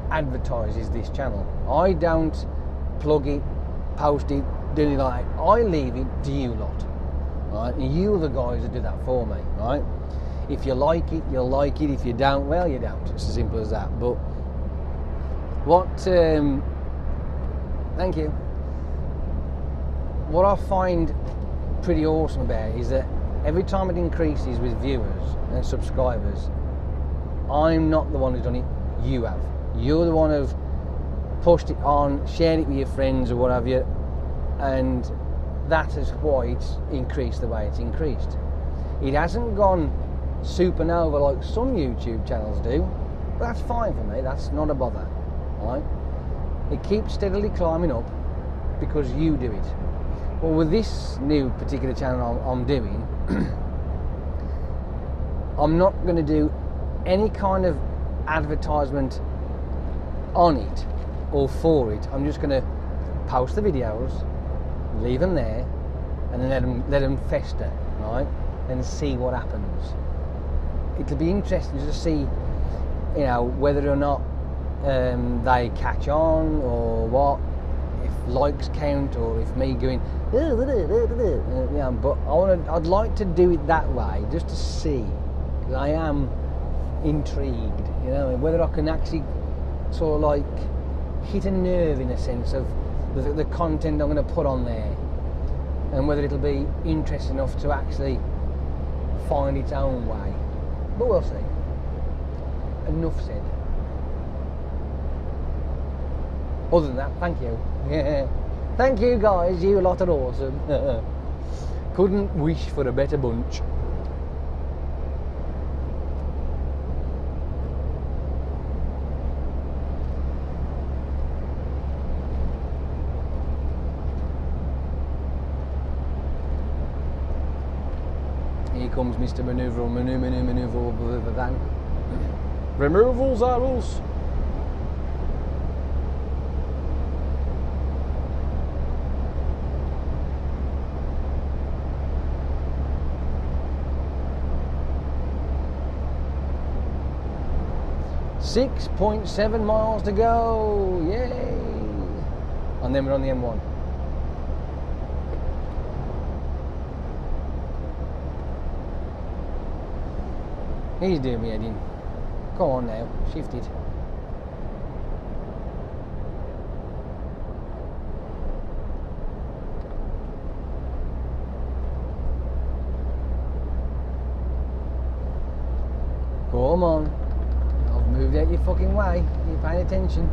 advertises this channel. I don't plug it, post it, do anything like that. I leave it to you lot, right? And you are the guys that do that for me, right? If you like it, you'll like it. If you don't, well, you don't. It's as simple as that. But what? Thank you. What I find pretty awesome about it is that every time it increases with viewers and subscribers, I'm not the one who's done it. You have. You're the one who've pushed it on, shared it with your friends or what have you, and that is why it's increased the way it's increased. It hasn't gone supernova like some YouTube channels do, but that's fine for me. That's not a bother, right? It keeps steadily climbing up because you do it. Well, with this new particular channel I'm doing, I'm not going to do any kind of advertisement on it or for it. I'm just going to post the videos, leave them there, and then let them fester, right? And see what happens. It'll be interesting to see, you know, whether or not they catch on or what, if likes count or if me going, yeah. But I'd like to do it that way just to see, because I am intrigued, you know, whether I can actually sort of like hit a nerve in a sense of the content I'm going to put on there, and whether it'll be interesting enough to actually find its own way. But we'll see. Enough said. Other than that, thank you. Yeah. Thank you guys, you lot are awesome. Couldn't wish for a better bunch. Here comes Mr. Maneuver van. Removals arrows. .7 miles to go. Yay! And then we're on the M1. He's doing me head in. Come on now, shift it. Come on. I've moved out your fucking way. You're paying attention.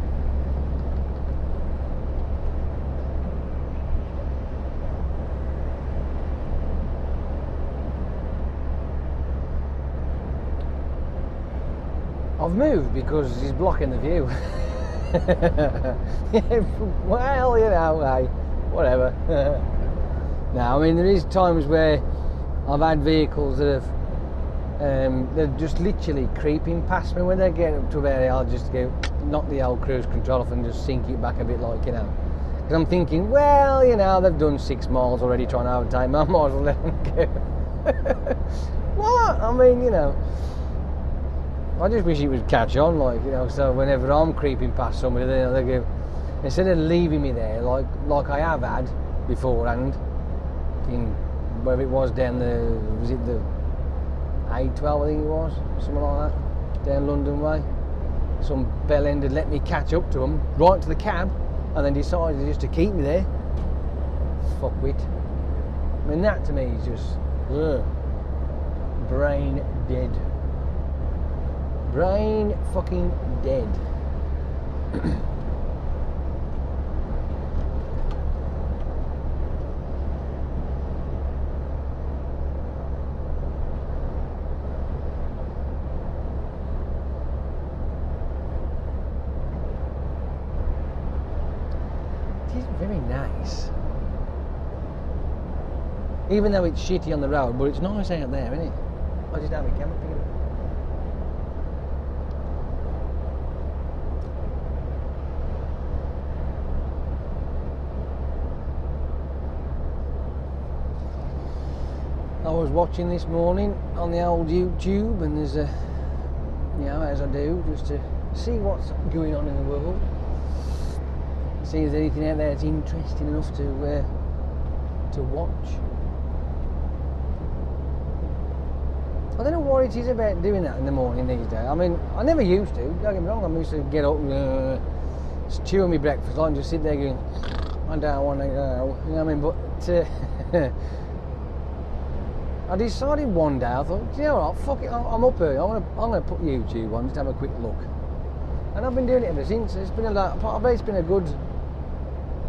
I've moved because he's blocking the view. Well, you know, hey, whatever. Now, I mean, there is times where I've had vehicles that have They're just literally creeping past me. When they get up to a area, I'll just go knock the old cruise control off and just sink it back a bit, like, you know. Because I'm thinking, well, you know, they've done 6 miles already trying to overtake me. I might as well let them go. What? I mean, you know, I just wish it would catch on, like, you know. So whenever I'm creeping past somebody, they go, instead of leaving me there, like I have had beforehand, in where it was down was it the A12, I think it was, something like that, down London way. Some bellend had let me catch up to them, right to the cab, and then decided just to keep me there. Fuckwit. I mean, that to me is just brain dead. Brain fucking dead. Very nice. Even though it's shitty on the road, but it's nice out there, isn't it? I just have a camera pick it up. I was watching this morning on the old YouTube, and there's a, you know, as I do, just to see what's going on in the world. See if there's anything out there that's interesting enough to watch. I don't know what it is about doing that in the morning these days. I mean, I never used to, don't get me wrong. I used to get up, chew on my breakfast, and just sit there going, I don't want to go, you know what I mean? But I decided one day, I thought, you know what, fuck it, I'm up here, I'm gonna put YouTube on, just have a quick look. And I've been doing it ever since. It's been I bet it's been a good,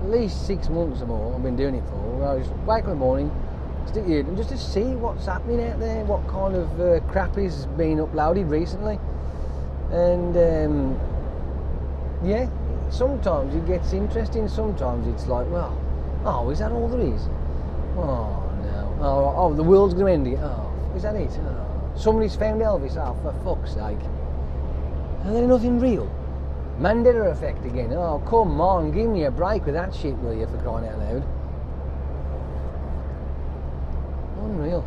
at least 6 months or more I've been doing it for. I just wake up in the morning, stick it in, just to see what's happening out there, what kind of crap is being uploaded recently. And yeah, sometimes it gets interesting, sometimes it's like, well, oh, is that all there is? Oh no, oh the world's going to end again. Oh, is that it? Oh, somebody's found Elvis, oh, for fuck's sake. And there's nothing real. Mandela effect again. Oh, come on, give me a break with that shit, will you, for crying out loud. Unreal.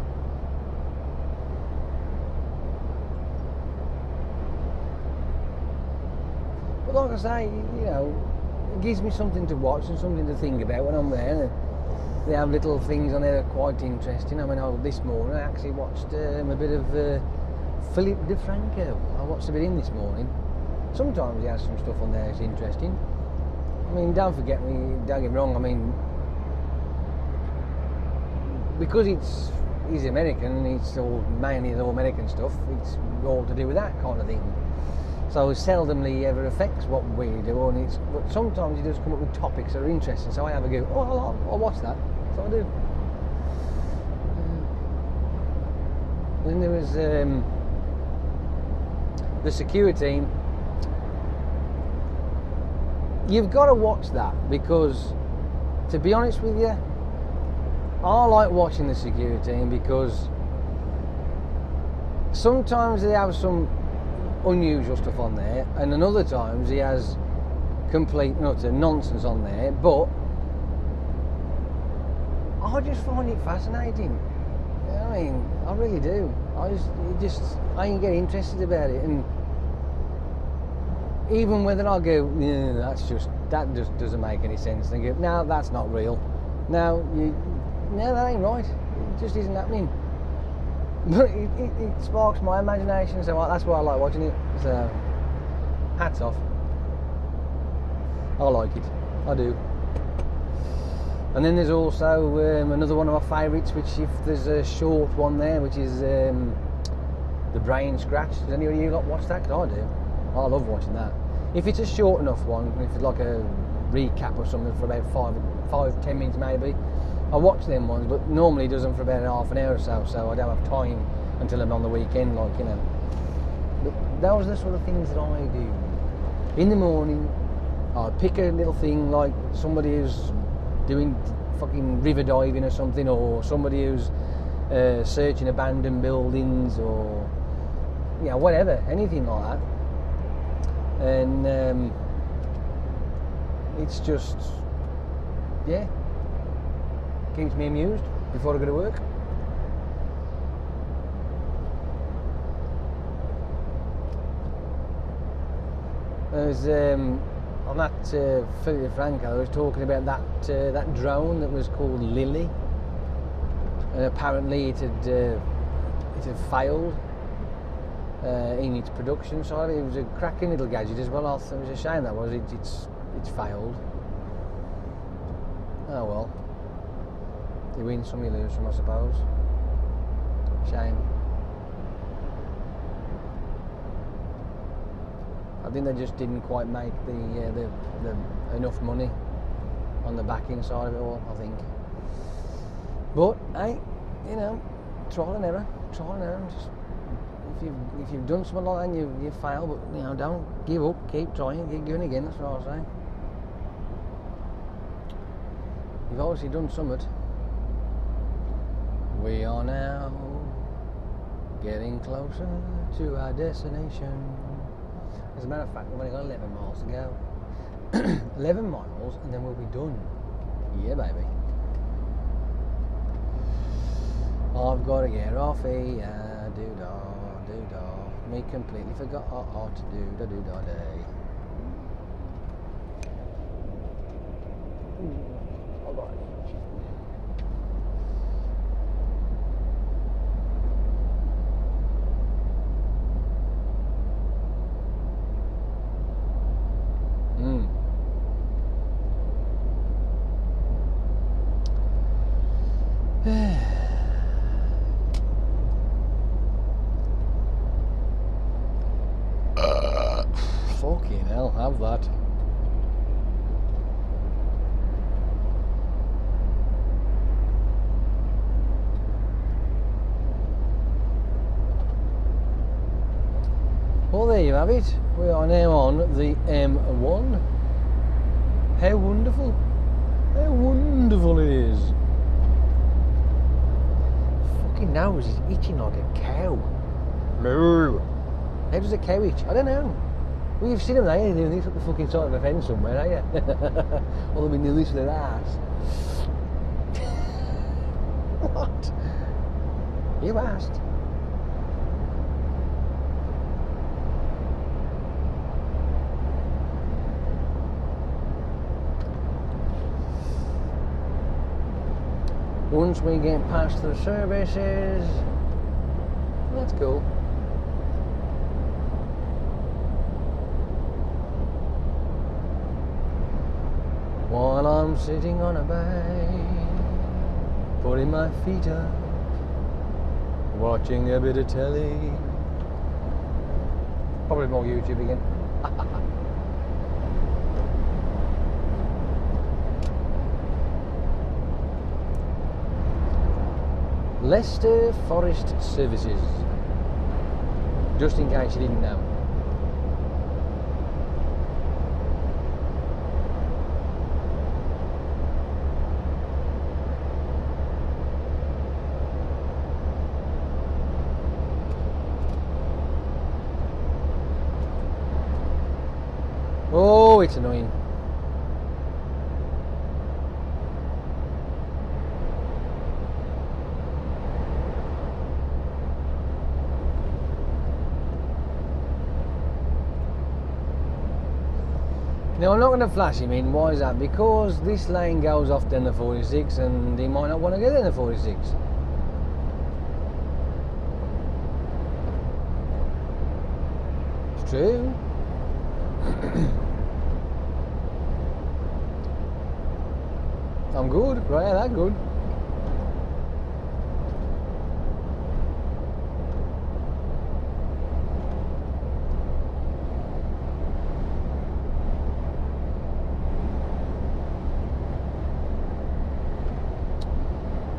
But like I say, you know, it gives me something to watch and something to think about when I'm there. And they have little things on there that are quite interesting. I mean, this morning I actually watched a bit of Philip DeFranco. I watched a bit in this morning. Sometimes he has some stuff on there that's interesting. I mean, don't get me wrong, I mean, because he's American, it's mainly all American stuff, it's all to do with that kind of thing. So it seldomly ever affects what we do, but sometimes he does come up with topics that are interesting, so I have a go, oh, I'll watch that, so I do. Then there was the security team. You've got to watch that, because to be honest with you, I like watching the security team because sometimes they have some unusual stuff on there, and then other times he has complete and utter nonsense on there, but I just find it fascinating. You know what I mean? I really do. I can get interested about it, and even whether I go, yeah, that just doesn't make any sense. And go, no, that's not real. No, that ain't right. It just isn't happening. But it sparks my imagination, so that's why I like watching it. So, hats off. I like it. I do. And then there's also another one of my favourites, which, if there's a short one there, which is the Brain Scratch. Does any of you lot watch that? 'Cause I do. I love watching that. If it's a short enough one, if it's like a recap or something for about 5-10 minutes maybe, I watch them ones, but normally does them for about half an hour or so, so I don't have time until I'm on the weekend, like, you know. But those are the sort of things that I do. In the morning, I pick a little thing, like somebody who's doing fucking river diving or something, or somebody who's searching abandoned buildings or whatever, anything like that. And it's just keeps me amused before I go to work. I was on that Philly Franco. I was talking about that drone that was called Lily, and apparently it had failed in its production side. It was a cracking little gadget as well. I thought it was a shame that it's failed. Oh well, you win some, you lose some, I suppose. Shame. I think they just didn't quite make the enough money on the backing side of it all, I think. But hey, trial and error. Just, if you've done something like that and you fail, but don't give up. Keep trying. Keep going again. That's what I was saying. You've obviously done something. We are now getting closer to our destination. As a matter of fact, we've only got 11 miles to go. 11 miles and then we'll be done. Yeah, baby. I've got to get off here. Do-da. Me completely forgot what to do-da day. Hold on. Fucking hell, have that. Well, there you have it. We are now on the M1. How wonderful. How wonderful it is. Fucking nose is itching like a cow. Moo. How does a cow itch? I don't know. Well, you've seen them there, doing this at the fucking side of a fence somewhere, haven't you? Or they'll be doing this with their ass. What? You asked. Once we get past the services, that's cool. While I'm sitting on a bank, putting my feet up, watching a bit of telly. Probably more YouTube again. Leicester Forest Services, just in case you didn't know. Oh, it's annoying. Now I'm not going to flash him in. Why is that? Because this lane goes off down the 46 and he might not want to go down the 46. It's true. I'm good, right? That good.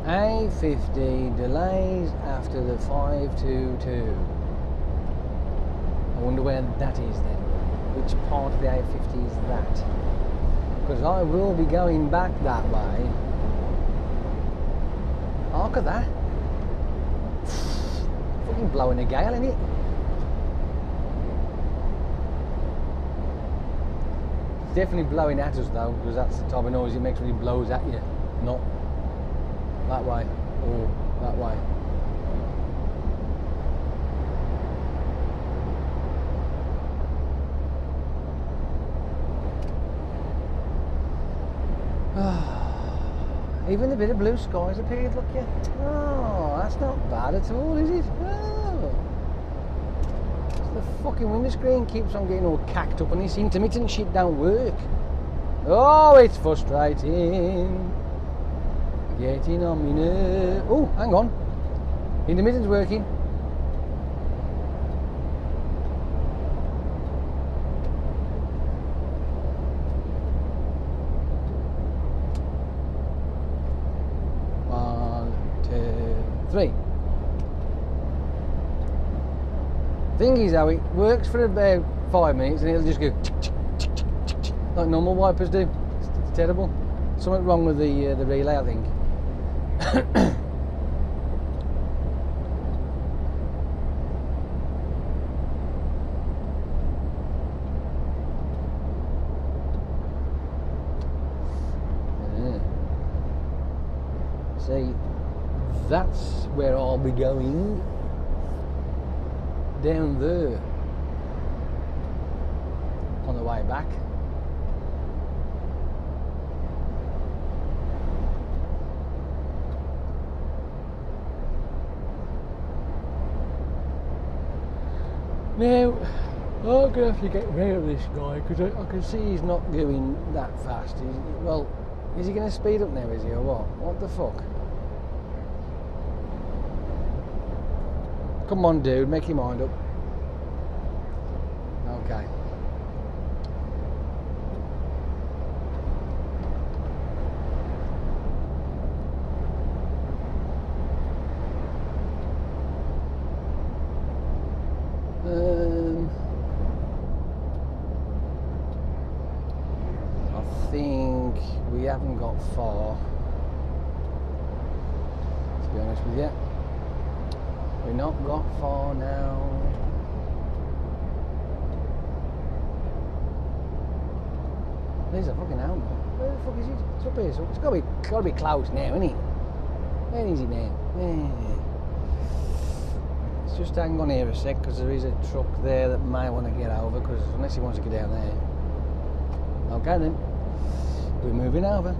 A50 delays after the 522. I wonder where that is then. Which part of the A50 is that? Because I will be going back that way. Oh, look at that. Fucking blowing a gale, isn't it? It's definitely blowing at us though, because that's the type of noise it makes when it blows at you. Not that way or that way. Even a bit of blue skies appeared, look yeah. Oh, that's not bad at all, is it? Oh. The fucking window screen keeps on getting all cacked up and this intermittent shit don't work. Oh, it's frustrating. Getting on me nerves. Oh, hang on. Intermittent's working. Three. Thing is though, it works for about 5 minutes and it'll just go like normal wipers do. It's terrible. Something wrong with the relay, I think. See. That's where I'll be going, down there, on the way back. Now, I'm going to have to get rid of this guy because I can see he's not going that fast. Well, is he going to speed up now, is he, or what? What the fuck? Come on, dude, make your mind up. Okay. I think we haven't got far, to be honest with you. We've not got far now. There's a fucking hound. Where the fuck is it? It's up here, so it's gotta be close now, isn't it? Where is it now? Let's just hang on here a sec, because there is a truck there that may want to get over, because unless he wants to get down there. Okay then. We're moving over.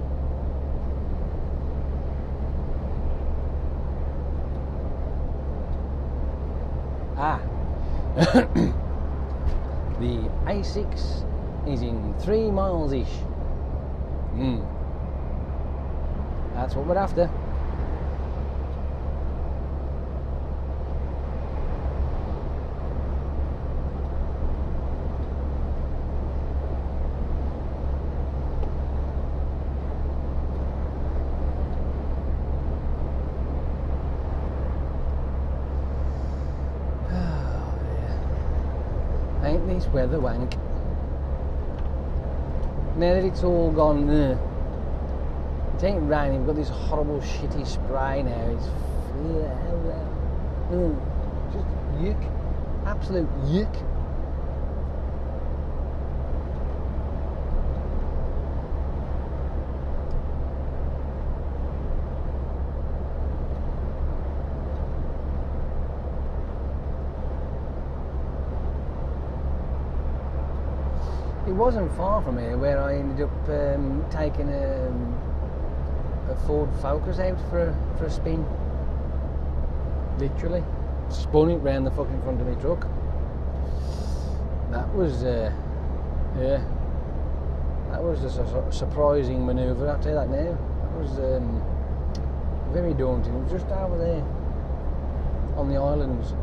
Ah, the A6 is in 3 miles-ish. That's what we're after. Ain't this weather wank? Now that it's all gone, it ain't raining. We've got this horrible shitty spray now. It's just yuck, absolute yuck. It wasn't far from here where I ended up taking a Ford Focus out for a spin. Literally. Spun it round the fucking front of my truck. That was, yeah. That was a surprising manoeuvre, I'll tell you that now. That was very daunting. It was just over there on the islands.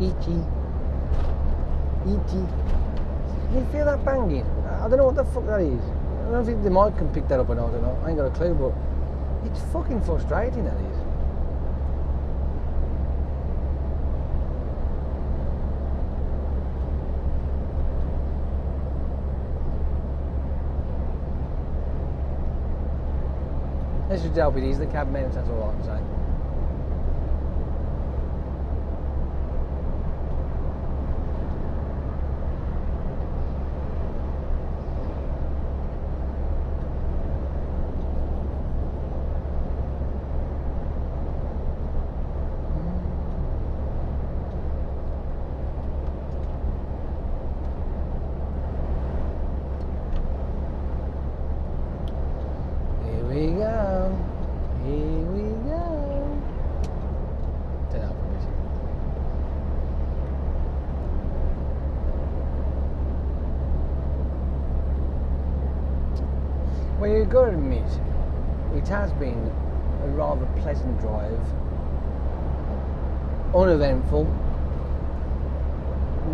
Itchy. You feel that banging? I don't know what the fuck that is. I don't think the mic can pick that up or not, I don't know. I ain't got a clue, but it's fucking frustrating, that is. Let's just hope it is the cab mounts, that's all I can say. Well, you've got to admit, it has been a rather pleasant drive, uneventful,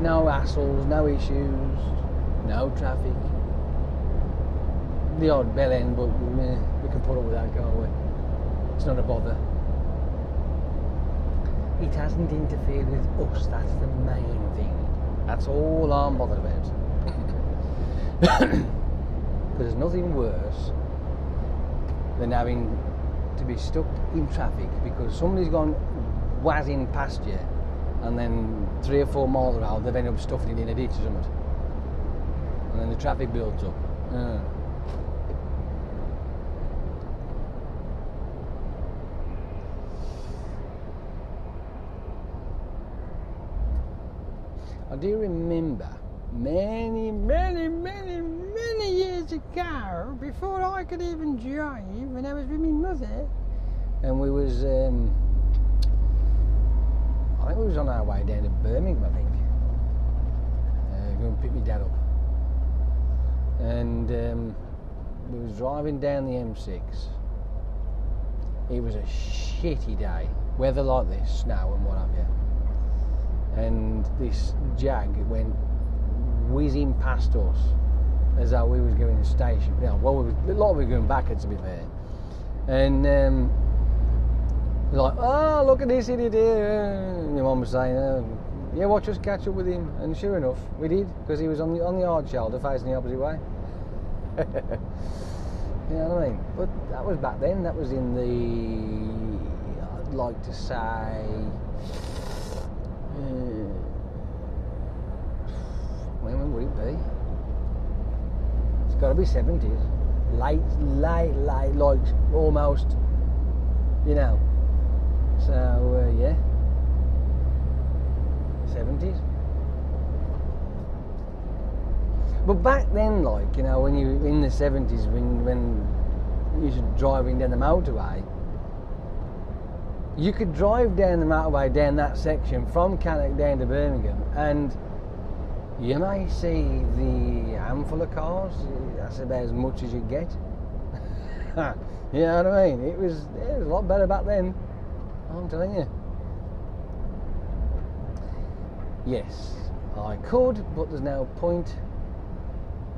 no hassles, no issues, no traffic, the odd bell end, but we can put up with that, can't we? It's not a bother. It hasn't interfered with us, that's the main thing. That's all I'm bothered about. There's nothing worse than having to be stuck in traffic because somebody's gone whizzing past you and then 3 or 4 miles around they've ended up stuffing it in a ditch or something. And then the traffic builds up. I do remember many years ago, before I could even drive, when I was with my mother, and we was, I think we was on our way down to Birmingham, I think, going to pick my dad up, and we was driving down the M6. It was a shitty day, weather like this, snow and what have you, and this Jag went whizzing past us as though we was going to the station. You know, well, a lot of we were going backwards, to be fair. And like, oh, look at this idiot here. And my mum was saying, yeah, watch us catch up with him. And sure enough, we did, because he was on the hard shoulder facing the opposite way. You know what I mean? But that was back then. That was in the, I'd like to say, when would it be? It's got to be 70s, late, like almost, you know. So yeah, 70s. But back then, like, you know, when you in the 70s, when you were driving down the motorway, you could drive down the motorway down that section from Cannock down to Birmingham, and you may see the handful of cars. That's about as much as you get. You know what I mean? It was a lot better back then, I'm telling you. Yes, I could, but there's no point.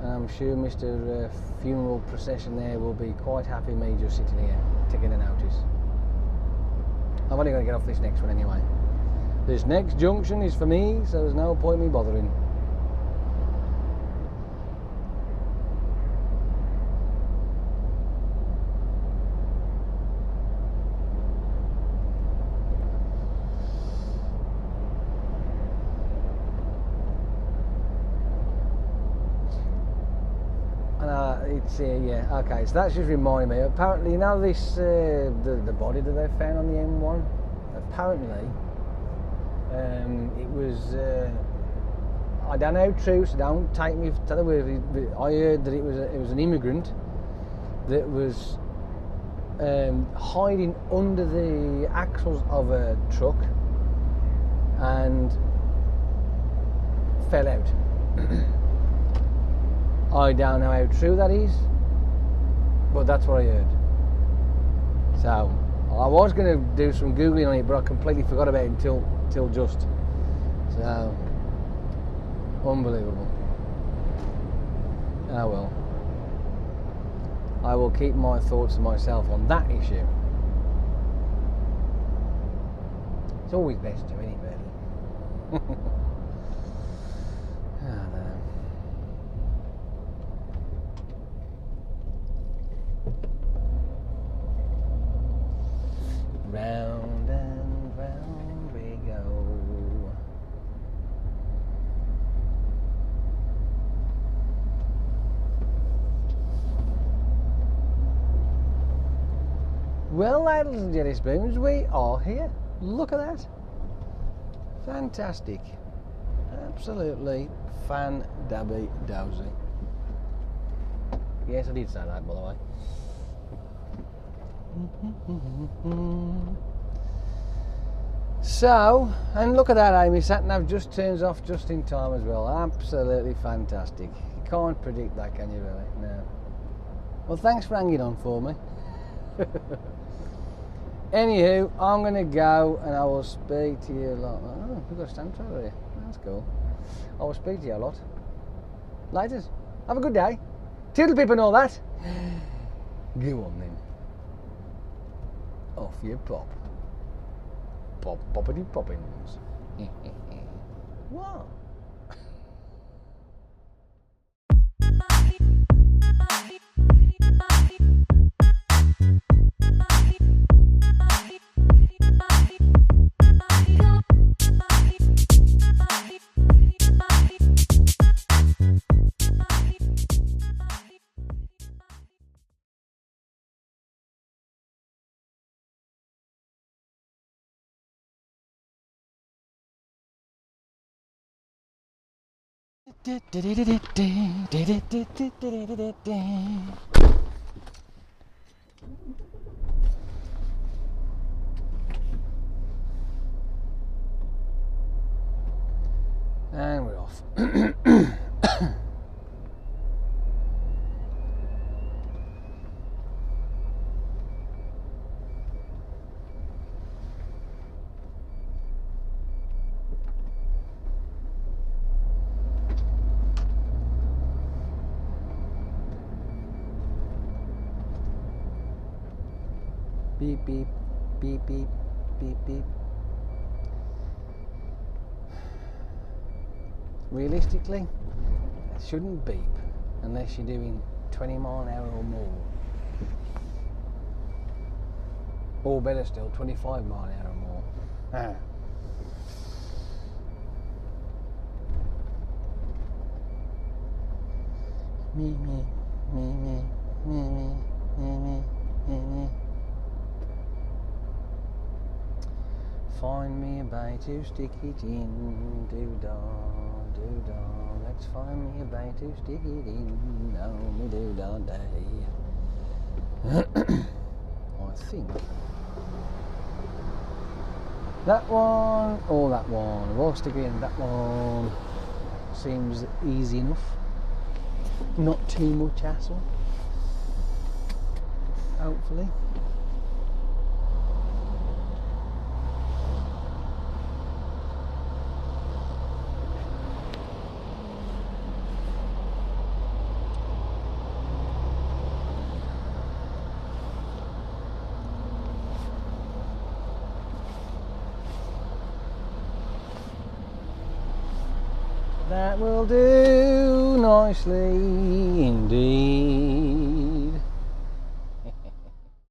I'm sure Mr. Funeral Procession there will be quite happy me just sitting here taking a notice. I'm only going to get off this next one anyway. This next junction is for me, so there's no point me bothering. Yeah, okay, so that's just reminding me. Apparently, you know this, the body that they found on the M1, apparently, it was, I don't know how true, so don't take me to the word, but I heard that it was an immigrant that was hiding under the axles of a truck and fell out. I don't know how true that is, but that's what I heard. So I was going to do some googling on it, but I completely forgot about it until just. So unbelievable. Oh well. I will keep my thoughts to myself on that issue. It's always best to, isn't it, really? I don't know. Well, ladles and jelly spoons, we are here. Look at that. Fantastic. Absolutely fan-dabby-dozy. Yes, I did say that, by the way. So, and look at that, Amy. Sat-nav just turns off just in time as well. Absolutely fantastic. You can't predict that, can you, really? No. Well, thanks for hanging on for me. Anywho, I'm going to go and I will speak to you a lot. Oh, we've got a stamp over here. That's cool. I will speak to you a lot. Later. Have a good day. Tiddle pip and all that. Go on then. Off you pop. Pop poppity poppins. What? And we're off. Beep, beep, beep, beep, beep, beep. Realistically, it shouldn't beep unless you're doing 20 mile an hour or more. Or better still, 25 mile an hour or more. Me, me, me, me, me, me, me, me, me, me. Find me a bay to stick it in, do-da, do-da. Let's find me a bay to stick it in, oh me do-da day. I think that one or that one. We'll stick it in that one. Seems easy enough. Not too much hassle. Hopefully. That will do nicely